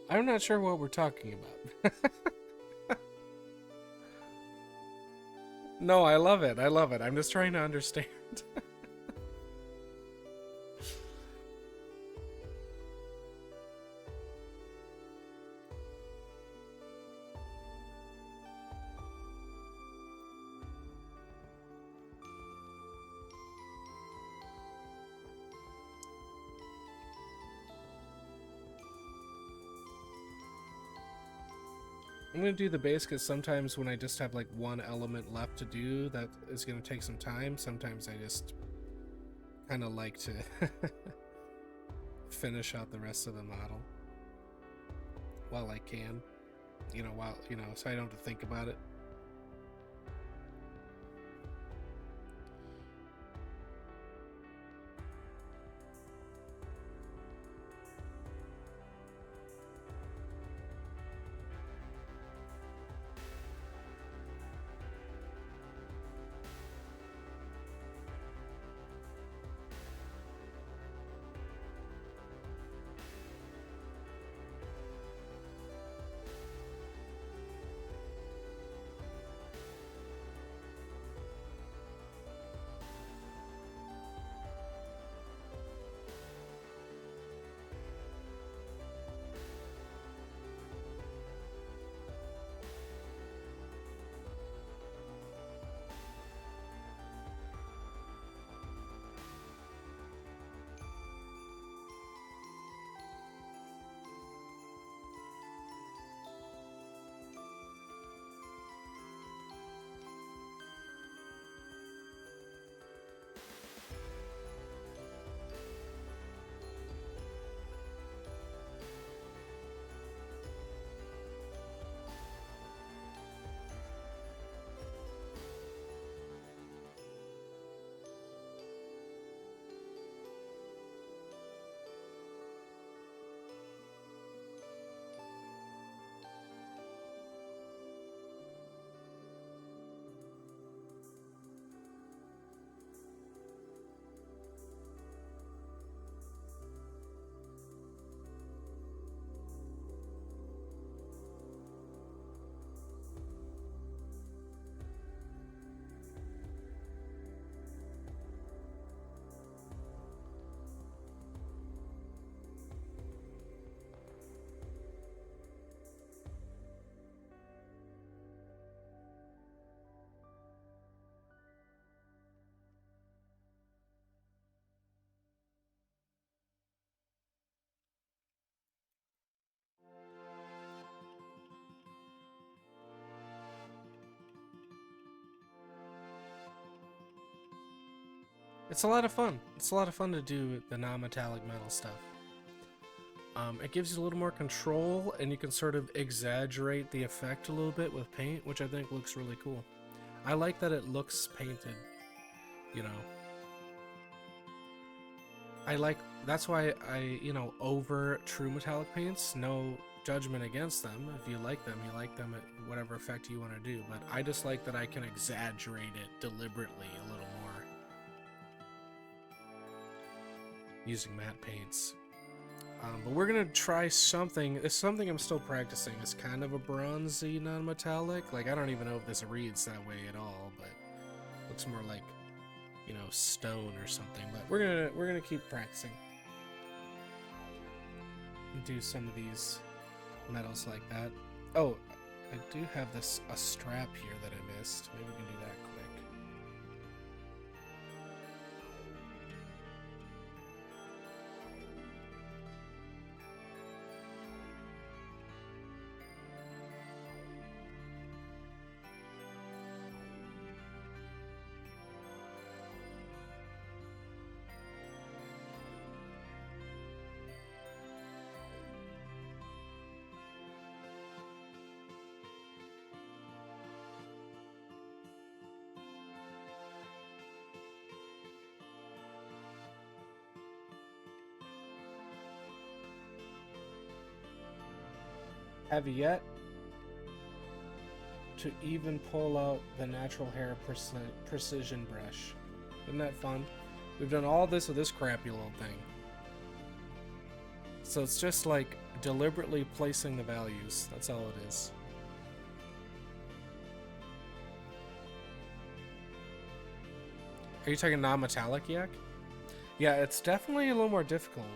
I'm not sure what we're talking about. No, I love it. I love it. I'm just trying to understand. I'm going to do the bass because sometimes when I just have like one element left to do that is going to take some time, sometimes I just kind of like to finish out the rest of the model while I can, so I don't have to think about it. It's a lot of fun. It's a lot of fun to do the non-metallic metal stuff. It gives you a little more control, and you can sort of exaggerate the effect a little bit with paint, which I think looks really cool. I like that it looks painted, that's why over true metallic paints, no judgment against them. If you like them at whatever effect you want to do. But I just like that I can exaggerate it deliberately a little more. using matte paints. But we're gonna try something. It's something I'm still practicing. It's kind of a bronzy non-metallic. Like, I don't even know if this reads that way at all, but it looks more like, you know, stone or something. But we're gonna keep practicing. Do some of these metals like that. Oh, I do have a strap here that I missed. Maybe we can do that quick. Have you yet to even pull out the natural hair precision brush? Isn't that fun? We've done all this with this crappy little thing. So it's just like deliberately placing the values. That's all it is. Are you talking non-metallic yak? Yeah, it's definitely a little more difficult.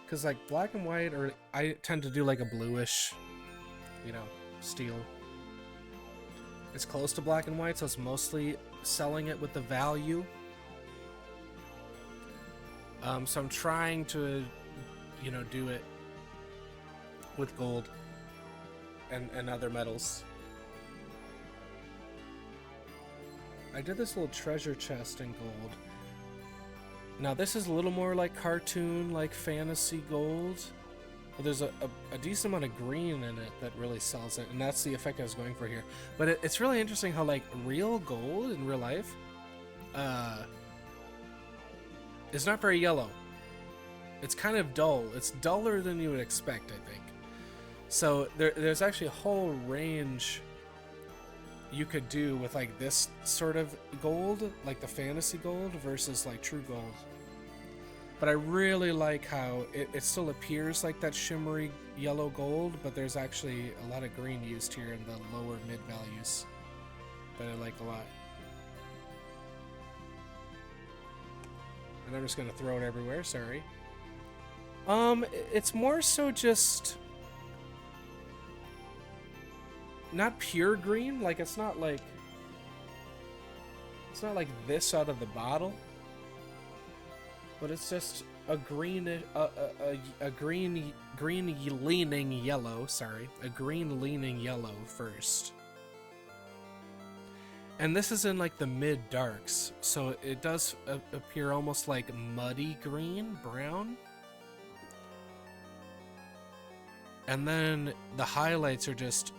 Because like black and white, or I tend to do like a bluish, you know, steel. It's close to black and white, so it's mostly selling it with the value. So I'm trying to, you know, do it with gold and other metals. I did this little treasure chest in gold. Now this is a little more like cartoon, like fantasy gold. But there's a decent amount of green in it that really sells it, and that's the effect I was going for here. But it's really interesting how like real gold in real life is not very yellow. It's kind of dull. It's duller than you would expect, I think. So there's actually a whole range you could do with like this sort of gold, like the fantasy gold versus like true gold. But I really like how it still appears like that shimmery yellow gold, but there's actually a lot of green used here in the lower mid values that I like a lot. And I'm just gonna throw it everywhere, sorry. It's more so just not pure green, like it's not like this out of the bottle, but it's just a green leaning yellow, sorry, a green leaning yellow first. And this is in like the mid darks, so it does appear almost like muddy green, brown. And then the highlights are just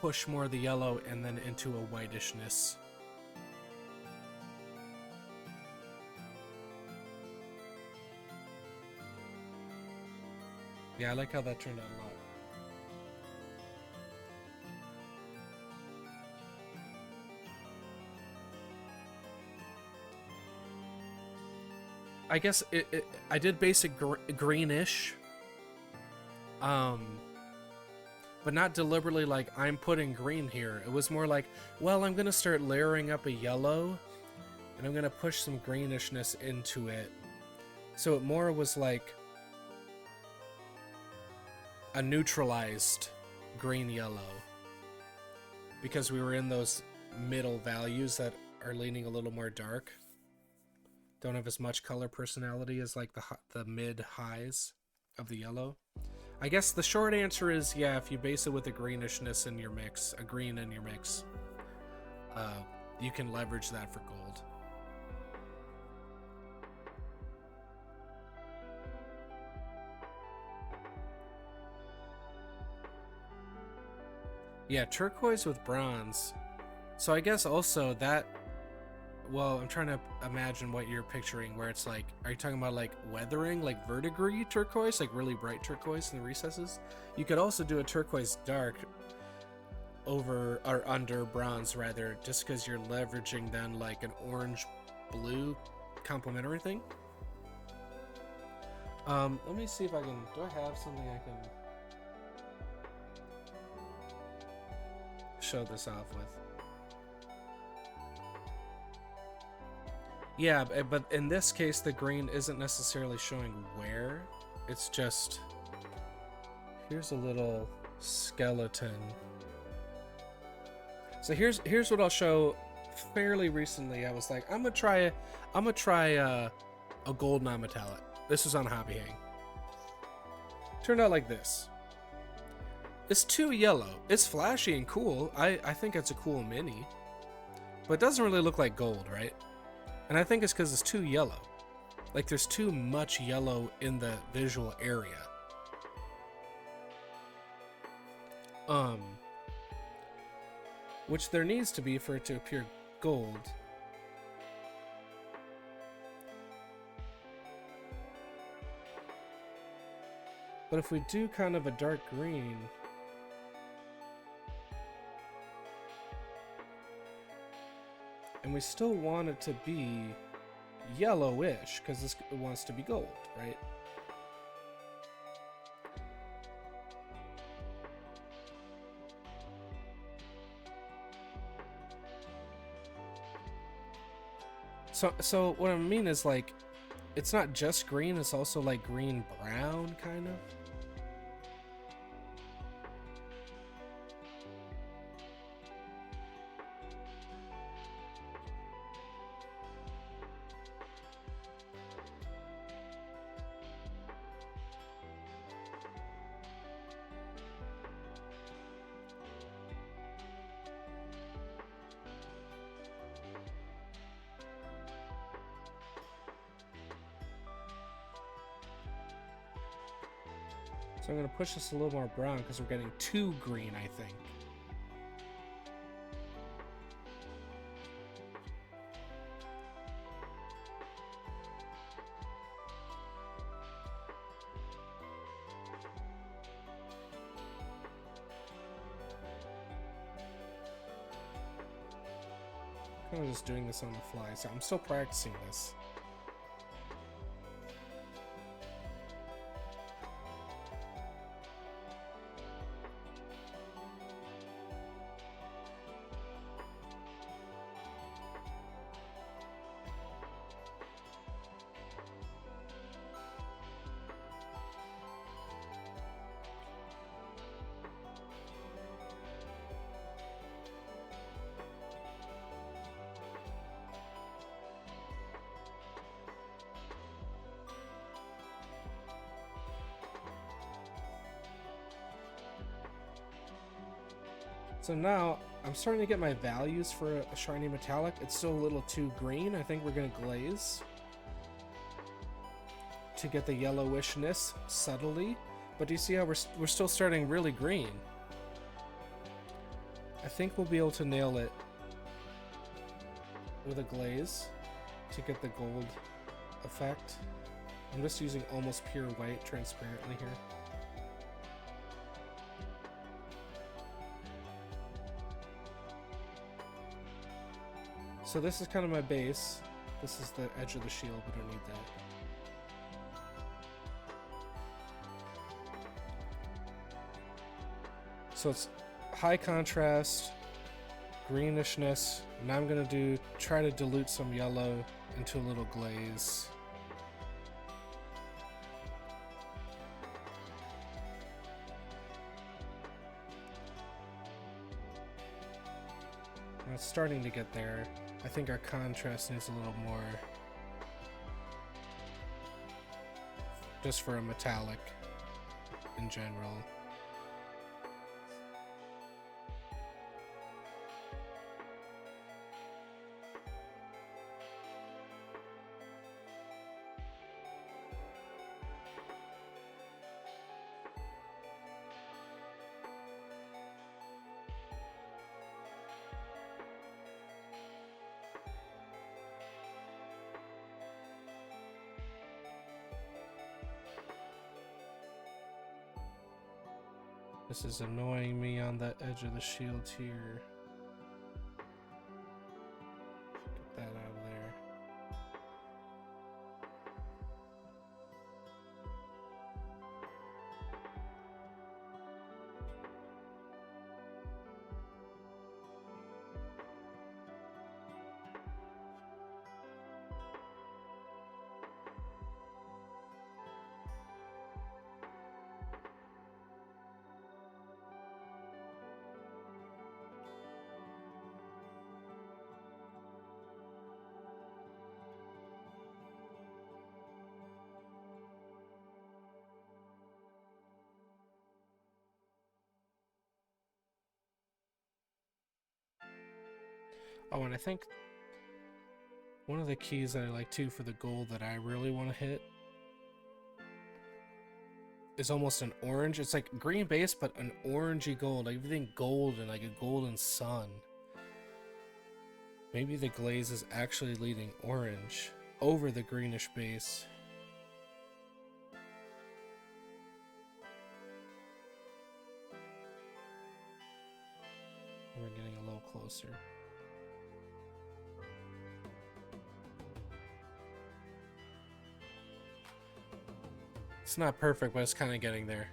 push more of the yellow and then into a whitishness. Yeah, I like how that turned out a lot. I guess I did basic greenish, but not deliberately like I'm putting green here. It was more like, well, I'm gonna start layering up a yellow, and I'm gonna push some greenishness into it. So it more was like a neutralized green yellow, because we were in those middle values that are leaning a little more dark. Don't have as much color personality as like the mid highs of the yellow. I guess the short answer is yeah, if you base it with a greenishness in your mix, a green in your mix, you can leverage that for gold. Yeah, turquoise with bronze. So I guess also that, well, I'm trying to imagine what you're picturing, where it's like, are you talking about like weathering, like verdigris turquoise, like really bright turquoise in the recesses? You could also do a turquoise dark over or under bronze rather, just because you're leveraging then like an orange blue complementary thing. Let me see if I can. Do I have something I can show this off with? Yeah, but in this case, the green isn't necessarily showing where. It's just, here's a little skeleton. So here's what I'll show. Fairly recently, I was like, I'm gonna try a gold non-metallic. This was on Hobby Hang. Turned out like this. It's too yellow. It's flashy and cool. I think it's a cool mini, but it doesn't really look like gold, right? And I think it's because it's too yellow. Like there's too much yellow in the visual area. Which there needs to be for it to appear gold. But if we do kind of a dark green, and we still want it to be yellowish, because this wants to be gold, right? So what I mean is, like, it's not just green, it's also like green brown kind of. So I'm going to push this a little more brown because we're getting too green, I think. I'm kind of just doing this on the fly, so I'm still practicing this. So now I'm starting to get my values for a shiny metallic. It's still a little too green. I think we're going to glaze to get the yellowishness subtly. But do you see how we're still starting really green? I think we'll be able to nail it with a glaze to get the gold effect. I'm just using almost pure white transparently here. So this is kind of my base. This is the edge of the shield. We don't need that. So it's high contrast, greenishness. Now I'm gonna try to dilute some yellow into a little glaze. And it's starting to get there. I think our contrast needs a little more, just for a metallic in general. This is annoying me on that edge of the shield here. Get that out of there. Oh, and I think one of the keys that I like too for the gold that I really want to hit is almost an orange. It's like green base, but an orangey gold. Like everything gold and like a golden sun. Maybe the glaze is actually leading orange over the greenish base. We're getting a little closer. It's not perfect, but it's kind of getting there.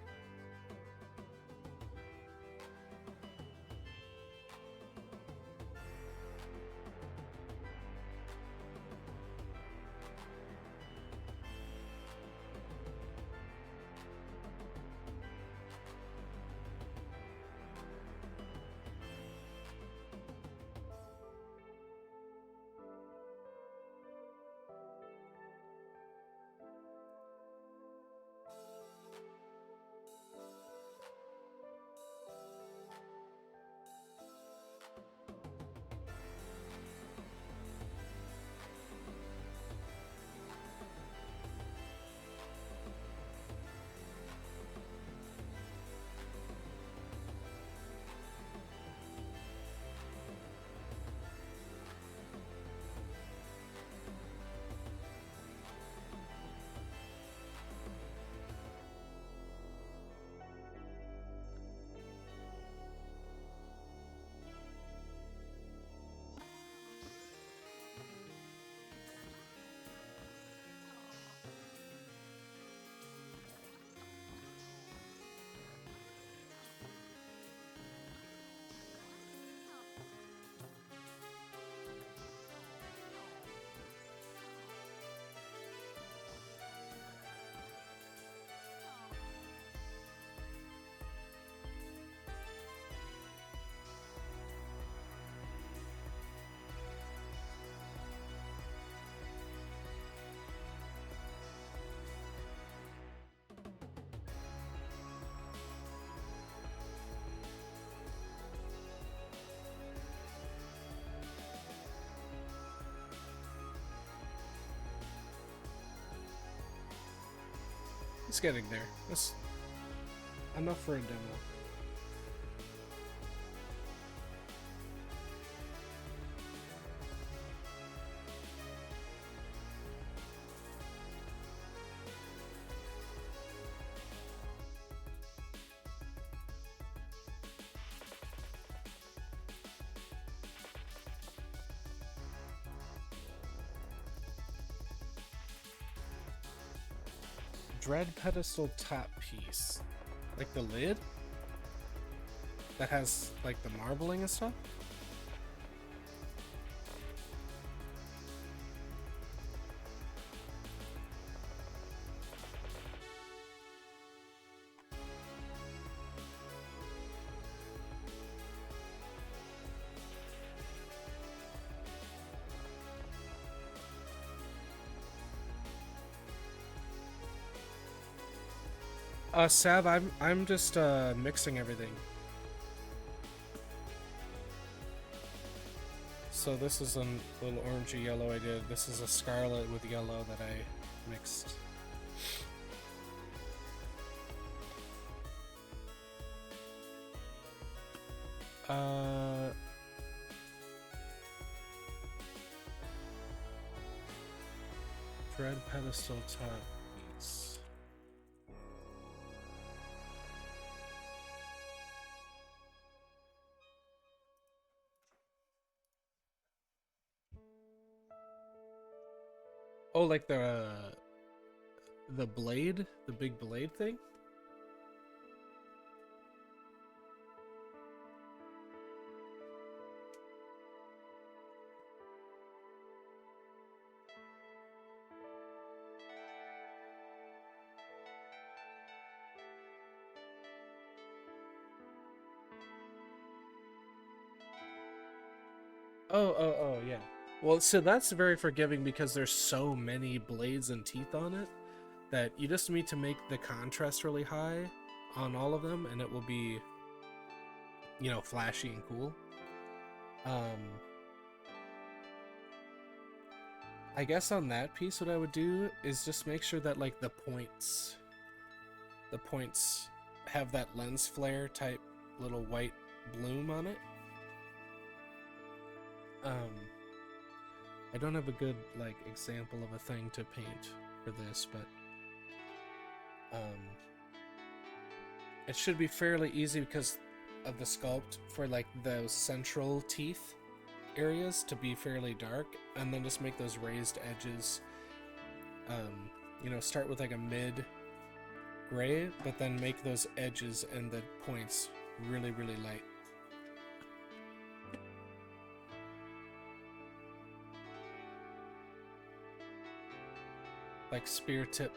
It's getting there. That's enough for a demo. Dread pedestal top piece. Like the lid? That has like the marbling and stuff? Sab, I'm just mixing everything. So this is a little orangey yellow I did. This is a scarlet with yellow that I mixed. Dread pedestal top piece. Oh, like the blade? The big blade thing? Oh, yeah. Well, so that's very forgiving because there's so many blades and teeth on it that you just need to make the contrast really high on all of them and it will be, you know, flashy and cool. I guess on that piece, what I would do is just make sure that like the points have that lens flare type little white bloom on it. I don't have a good like example of a thing to paint for this, but it should be fairly easy because of the sculpt for like those central teeth areas to be fairly dark, and then just make those raised edges. You know, start with like a mid gray, but then make those edges and the points really, really light. Like spear tip.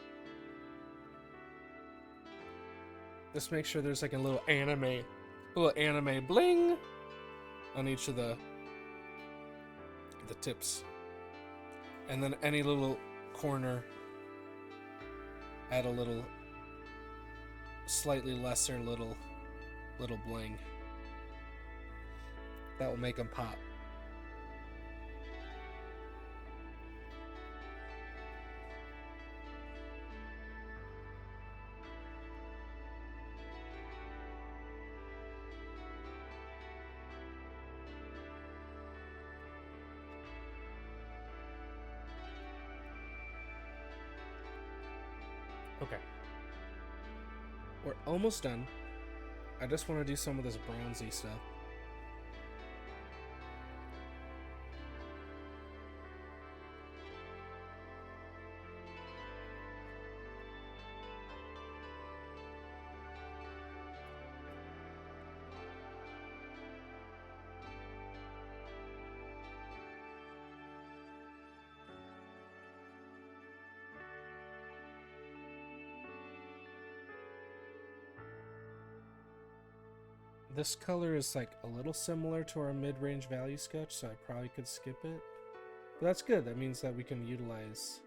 Just make sure there's like a little anime bling on each of the tips. And then any little corner, add a little slightly lesser little bling. That will make them pop. Okay. We're almost done. I just want to do some of this bronzy stuff. This color is like a little similar to our mid-range value sketch, so I probably could skip it. But that's good. That means that we can utilize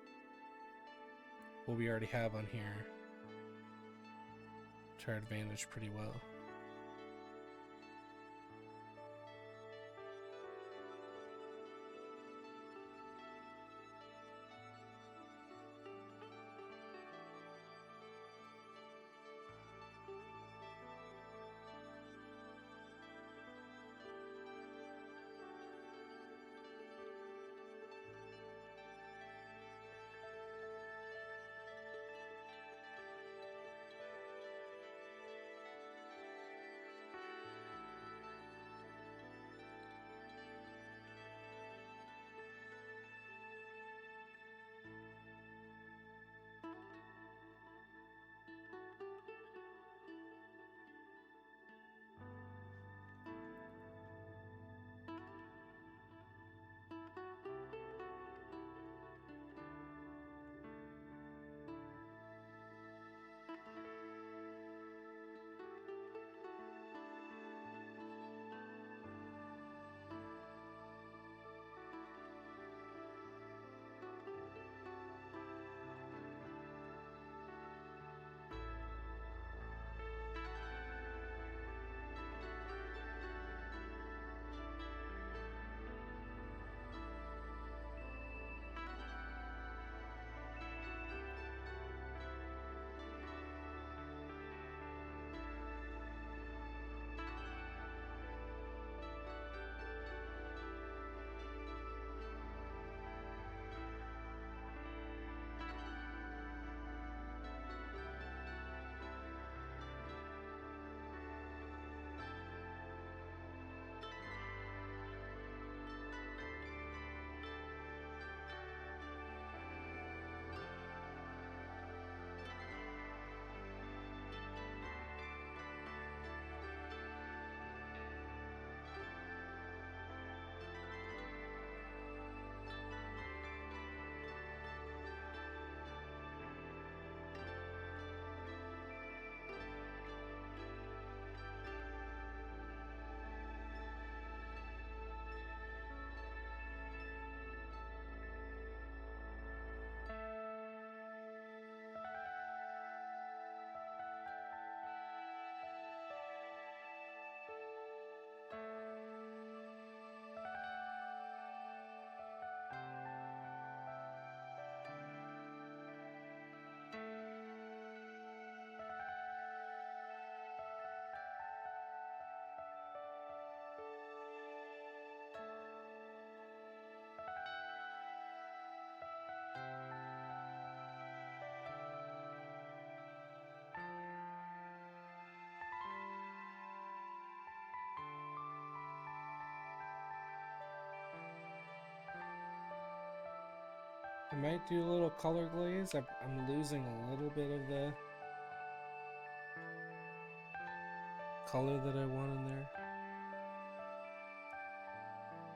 what we already have on here to our advantage pretty well. I might do a little color glaze. I'm losing a little bit of the color that I want in there.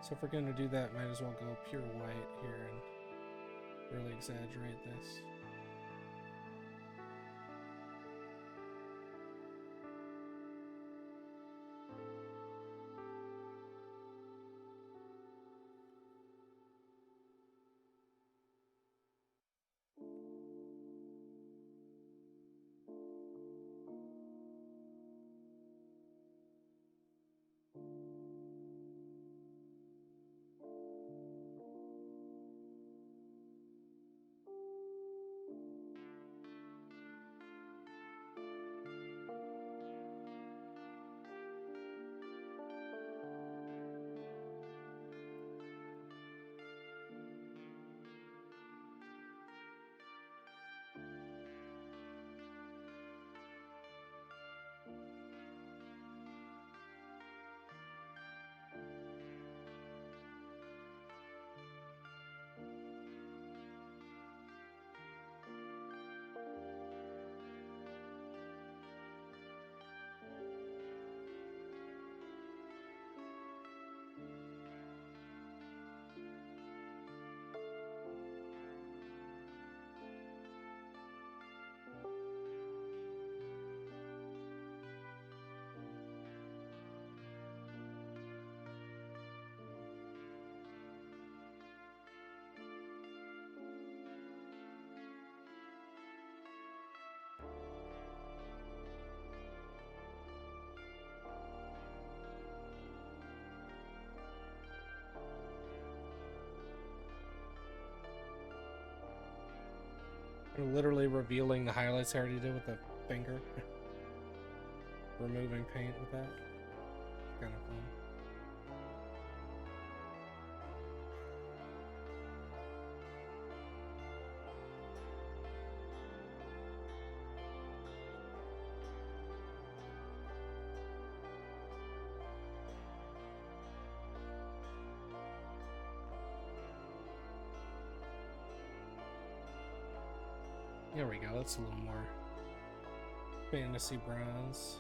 So if we're gonna do that, might as well go pure white here and really exaggerate this. I'm literally revealing the highlights I already did with the finger. Removing paint with that. Kind of fun. There we go, that's a little more fantasy bronze.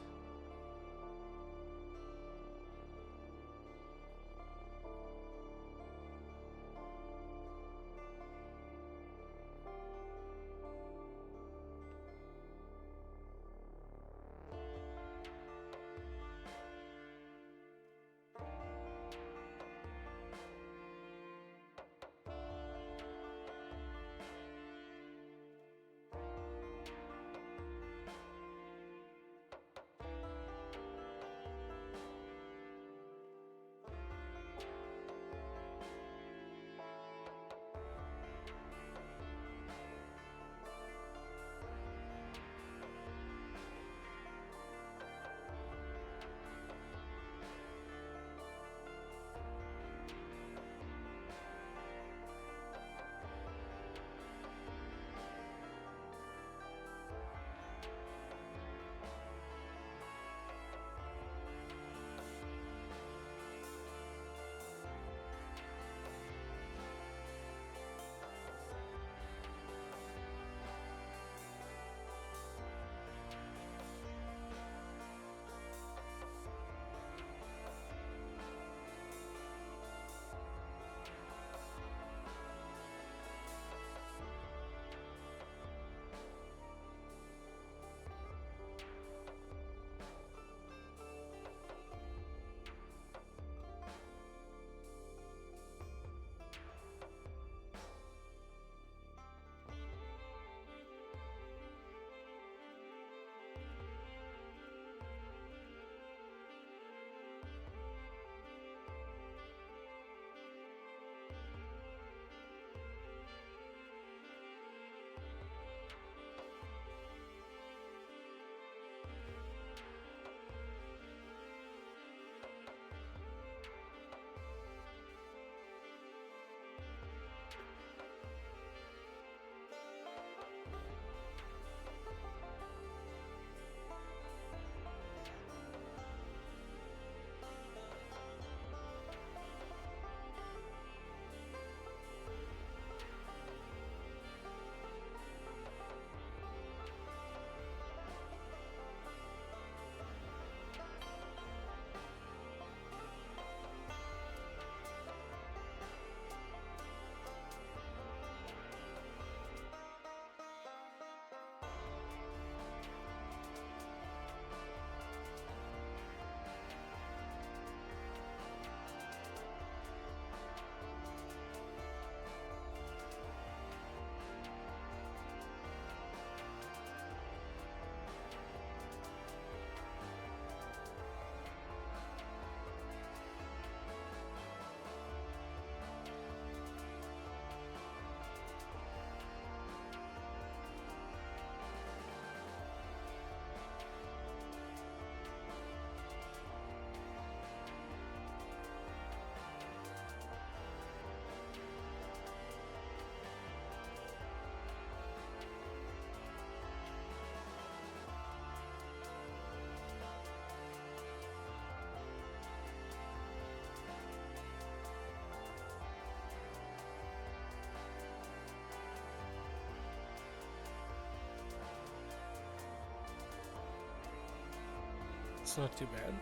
That's not too bad.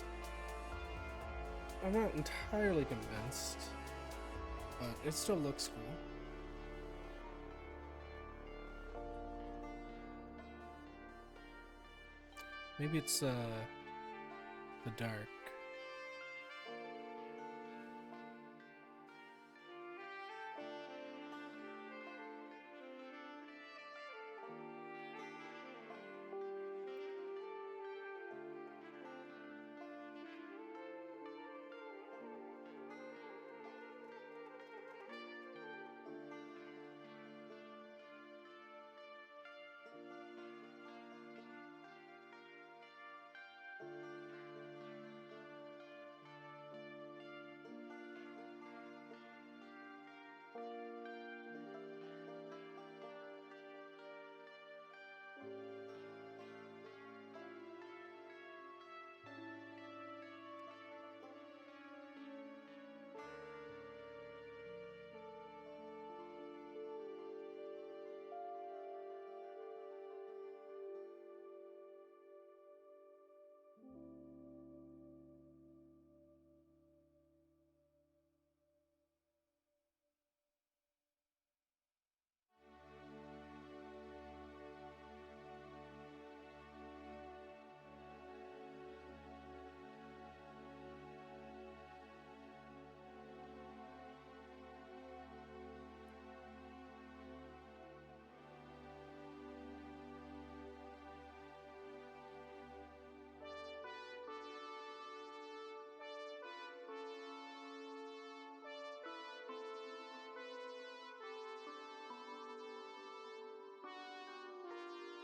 I'm not entirely convinced, but it still looks cool. Maybe it's the dark.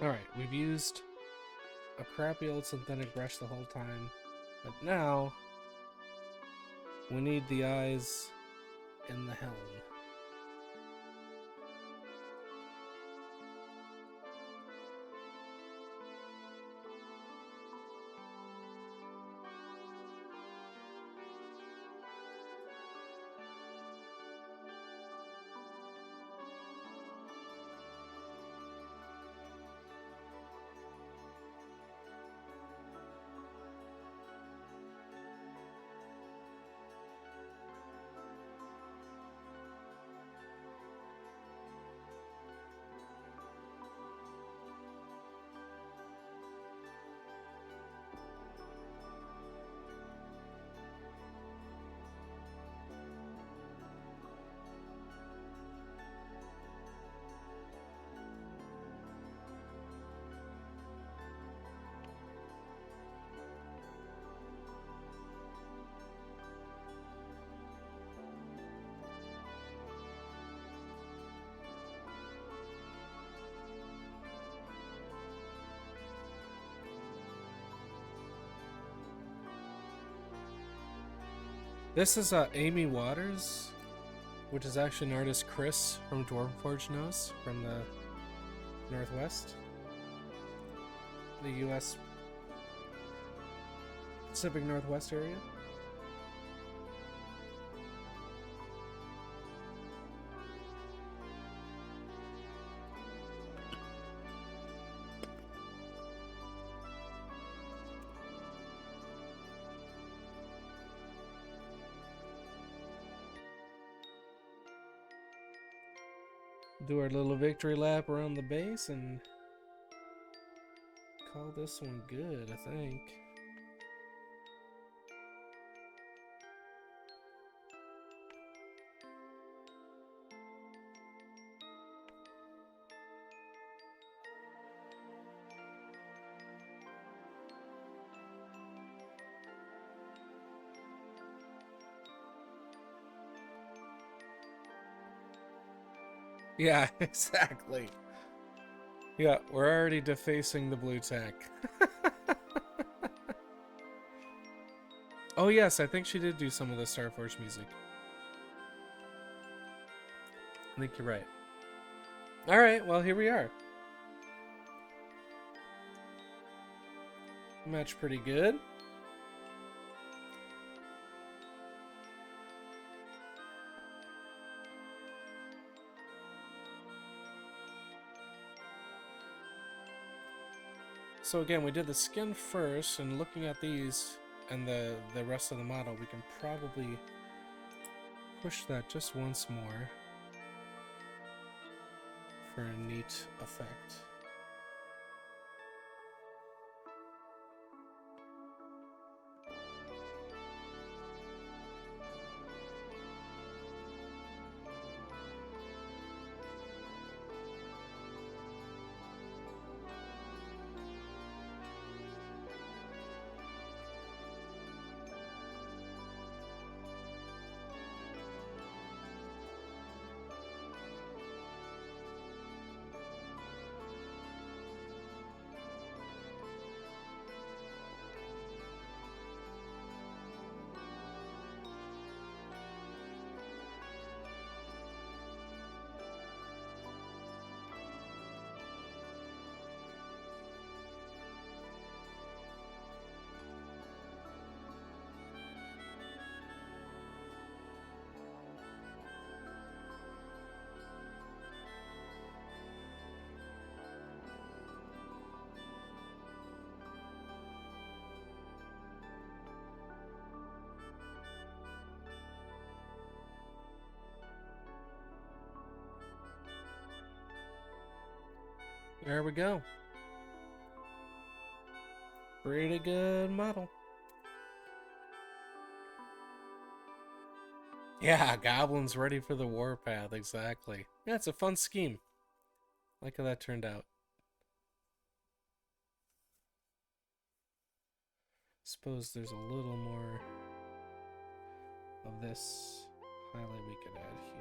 Alright, we've used a crappy old synthetic brush the whole time, but now we need the eyes in the helm. This is Amy Waters, which is actually an artist Chris from Dwarven Forge knows, from the Northwest, the U.S. Pacific Northwest area. Do our little victory lap around the base and call this one good, I think. Yeah, exactly. Yeah, we're already defacing the blue tech. Oh yes, I think she did do some of the Starforge music. I think you're right. Alright, well here we are. Match pretty good. So again, we did the skin first, and looking at these and the rest of the model, we can probably push that just once more for a neat effect. There we go. Pretty good model. Yeah, goblins ready for the warpath, exactly. Yeah, it's a fun scheme. Like how that turned out. Suppose there's a little more of this highlight we could add here.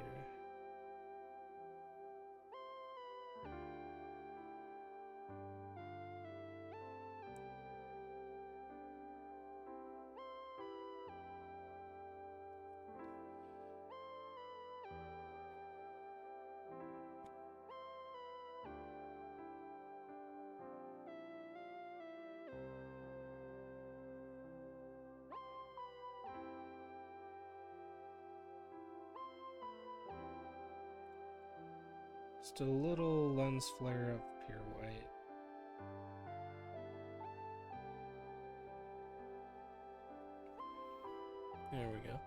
Just a little lens flare of pure white. There we go.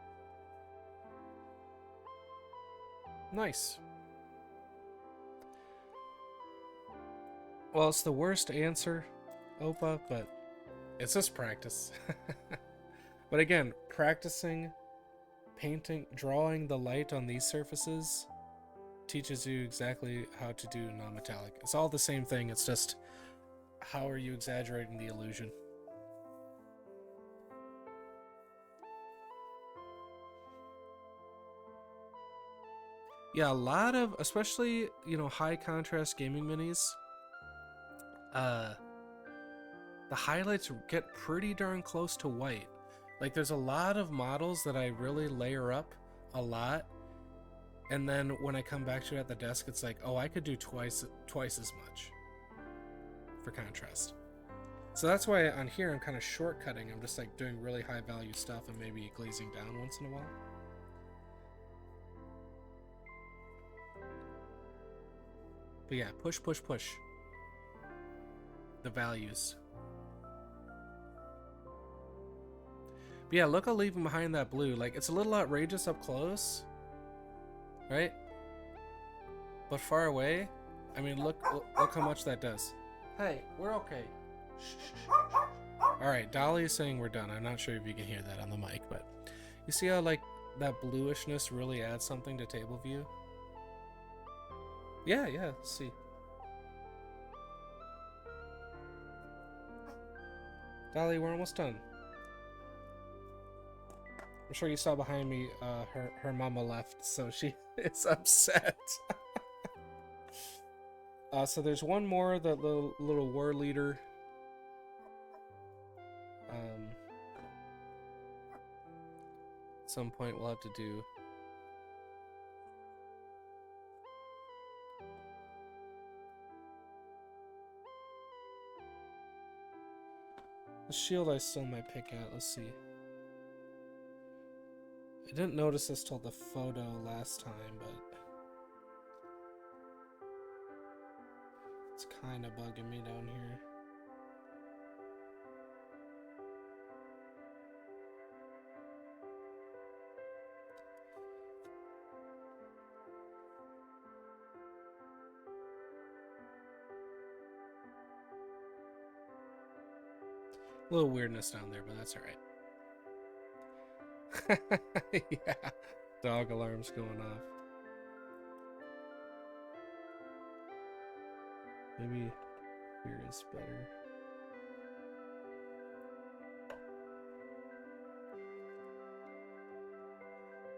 Nice. Well, it's the worst answer, Opa, but it's just practice. But again, practicing, painting, drawing the light on these surfaces teaches you exactly how to do non-metallic. It's all the same thing, it's just how are you exaggerating the illusion. Yeah, a lot of, especially, you know, high contrast gaming minis, the highlights get pretty darn close to white. Like, there's a lot of models that I really layer up a lot, and then when I come back to it at the desk, it's like, oh, I could do twice as much for contrast. So that's why on here I'm kind of shortcutting. I'm just like doing really high value stuff and maybe glazing down once in a while. But yeah, push, push, push. The values. But yeah, look, I'll leave him behind that blue. Like, it's a little outrageous up close, right? But far away, I mean, look how much that does. Hey, we're okay. All right, Dolly is saying we're done. I'm not sure if you can hear that on the mic, but you see how, like, that bluishness really adds something to table view? Yeah, let's see. Dolly, we're almost done. I'm sure you saw behind me, her mama left, so she is upset. So there's one more, the little war leader. At some point we'll have to do. The shield I still might pick out, let's see. I didn't notice this till the photo last time, but it's kind of bugging me down here. A little weirdness down there, but that's all right. Yeah, dog alarms going off. Maybe here is better.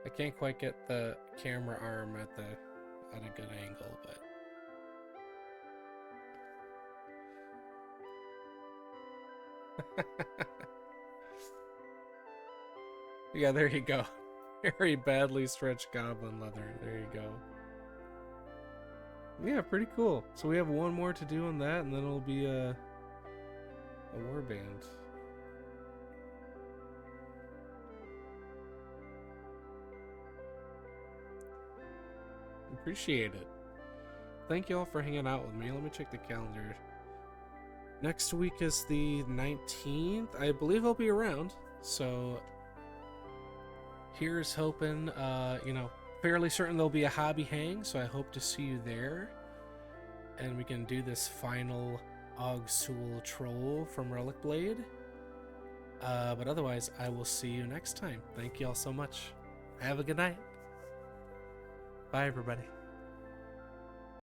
I can't quite get the camera arm at a good angle, but yeah, there you go. Very badly stretched goblin leather. There you go. Yeah, pretty cool. So we have one more to do on that, and then it'll be a warband. Appreciate it. Thank you all for hanging out with me. Let me check the calendar. Next week is the 19th. I believe I'll be around. So here's hoping, fairly certain there'll be a hobby hang. So I hope to see you there. And we can do this final Ogsul troll from Relic Blade. But otherwise, I will see you next time. Thank you all so much. Have a good night. Bye, everybody.